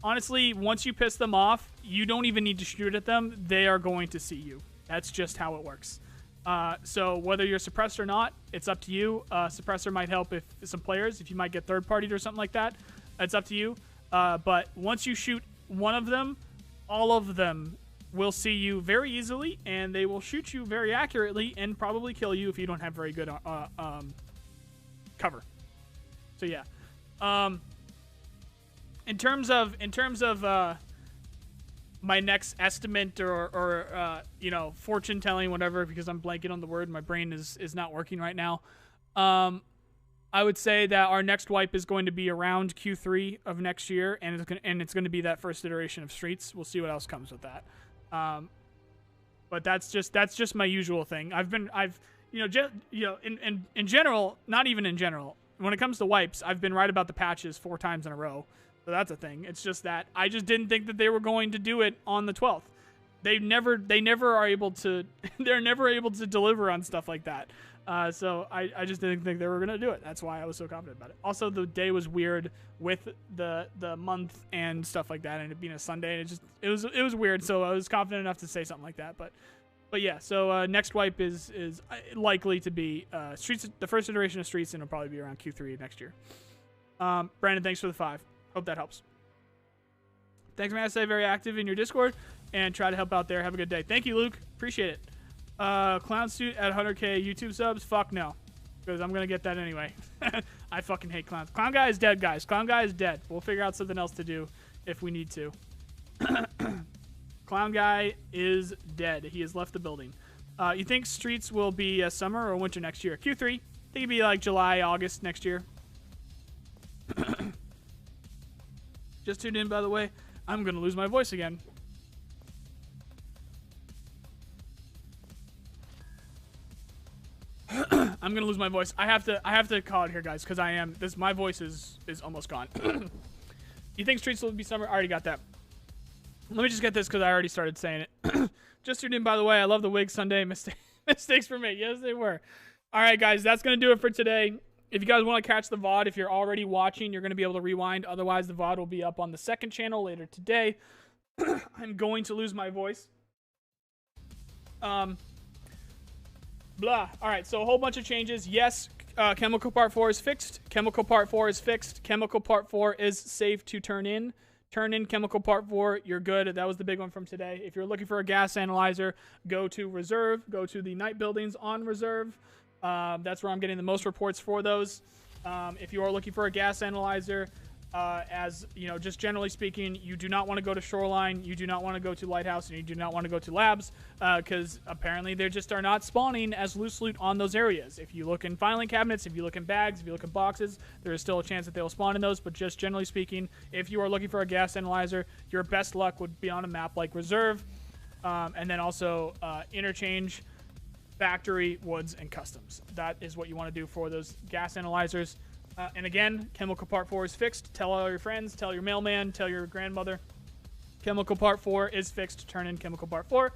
Honestly, once you piss them off, you don't even need to shoot at them. They are going to see you. That's just how it works. So whether you're suppressed or not, it's up to you. Suppressor might help if some players, if you might get third-partied or something like that. It's up to you. But once you shoot one of them, all of them will see you very easily, and they will shoot you very accurately and probably kill you if you don't have very good cover. So yeah. In terms of my next estimate or fortune telling, whatever, because I'm blanking on the word, my brain is not working right now. I would say that our next wipe is going to be around Q3 of next year, and it's going to be that first iteration of Streets. We'll see what else comes with that. But that's just my usual thing. In general, not even in general, when it comes to wipes, I've been right about the patches 4 times in a row. So that's a thing. It's just that I just didn't think that they were going to do it on the 12th. They never are able to. They're never able to deliver on stuff like that. So I just didn't think they were gonna do it. That's why I was so confident about it. Also, the day was weird with the month and stuff like that, and it being a Sunday. And it was weird. So I was confident enough to say something like that. But yeah. So next wipe is likely to be Streets. The first iteration of Streets, and it'll probably be around Q3 next year. Brandon, thanks for the 5. Hope that helps. Thanks, man. I stay very active in your Discord and try to help out there. Have a good day. Thank you, Luke. Appreciate it. Clown suit at 100k YouTube subs? Fuck no. Because I'm going to get that anyway. I fucking hate clowns. Clown guy is dead, guys. Clown guy is dead. We'll figure out something else to do if we need to. Clown guy is dead. He has left the building. You think Streets will be summer or winter next year? Q3. I think it'd be like July, August next year. Just tuned in, by the way. I'm going to lose my voice again. I'm going to lose my voice. I have to call it here, guys, because my voice is almost gone. You think Streets will be summer? I already got that. Let me just get this because I already started saying it. Just tuned in, by the way. I love the wig Sunday. Mistakes were made. Yes, they were. All right, guys. That's going to do it for today. If you guys want to catch the VoD, if you're already watching, you're going to be able to rewind. Otherwise, the VoD will be up on the second channel later today. I'm going to lose my voice. Blah. All right, so a whole bunch of changes. Yes, Chemical Part 4 is fixed. Chemical Part 4 is fixed. Chemical Part 4 is safe to turn in. Turn in Chemical Part 4. You're good. That was the big one from today. If you're looking for a gas analyzer, go to Reserve. Go to the night buildings on Reserve. That's where I'm getting the most reports for those. If you are looking for a gas analyzer, as you know, just generally speaking, you do not want to go to Shoreline, you do not want to go to Lighthouse, and you do not want to go to Labs, because apparently they just are not spawning as loose loot on those areas. If you look in filing cabinets, if you look in bags, if you look in boxes, there is still a chance that they will spawn in those. But just generally speaking, if you are looking for a gas analyzer, your best luck would be on a map like Reserve, and then also Interchange, Factory, Woods, and Customs. That is what you want to do for those gas analyzers. And again, Chemical Part 4 is fixed. Tell all your friends, tell your mailman, tell your grandmother. Chemical Part 4 is fixed. Turn in Chemical Part 4.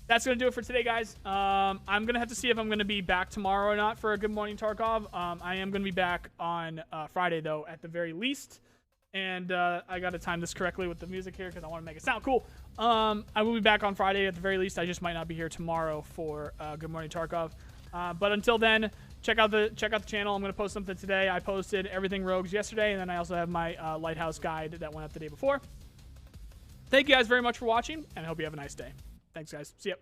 That's going to do it for today, guys. I'm going to have to see if I'm going to be back tomorrow or not for a Good Morning Tarkov. I am going to be back on Friday, though, at the very least. And I got to time this correctly with the music here because I want to make it sound cool. I will be back on Friday at the very least. I just might not be here tomorrow for Good Morning Tarkov. But until then, check out the channel. I'm going to post something today. I posted Everything Rogues yesterday, and then I also have my Lighthouse guide that went up the day before. Thank you guys very much for watching, and I hope you have a nice day. Thanks, guys. See ya.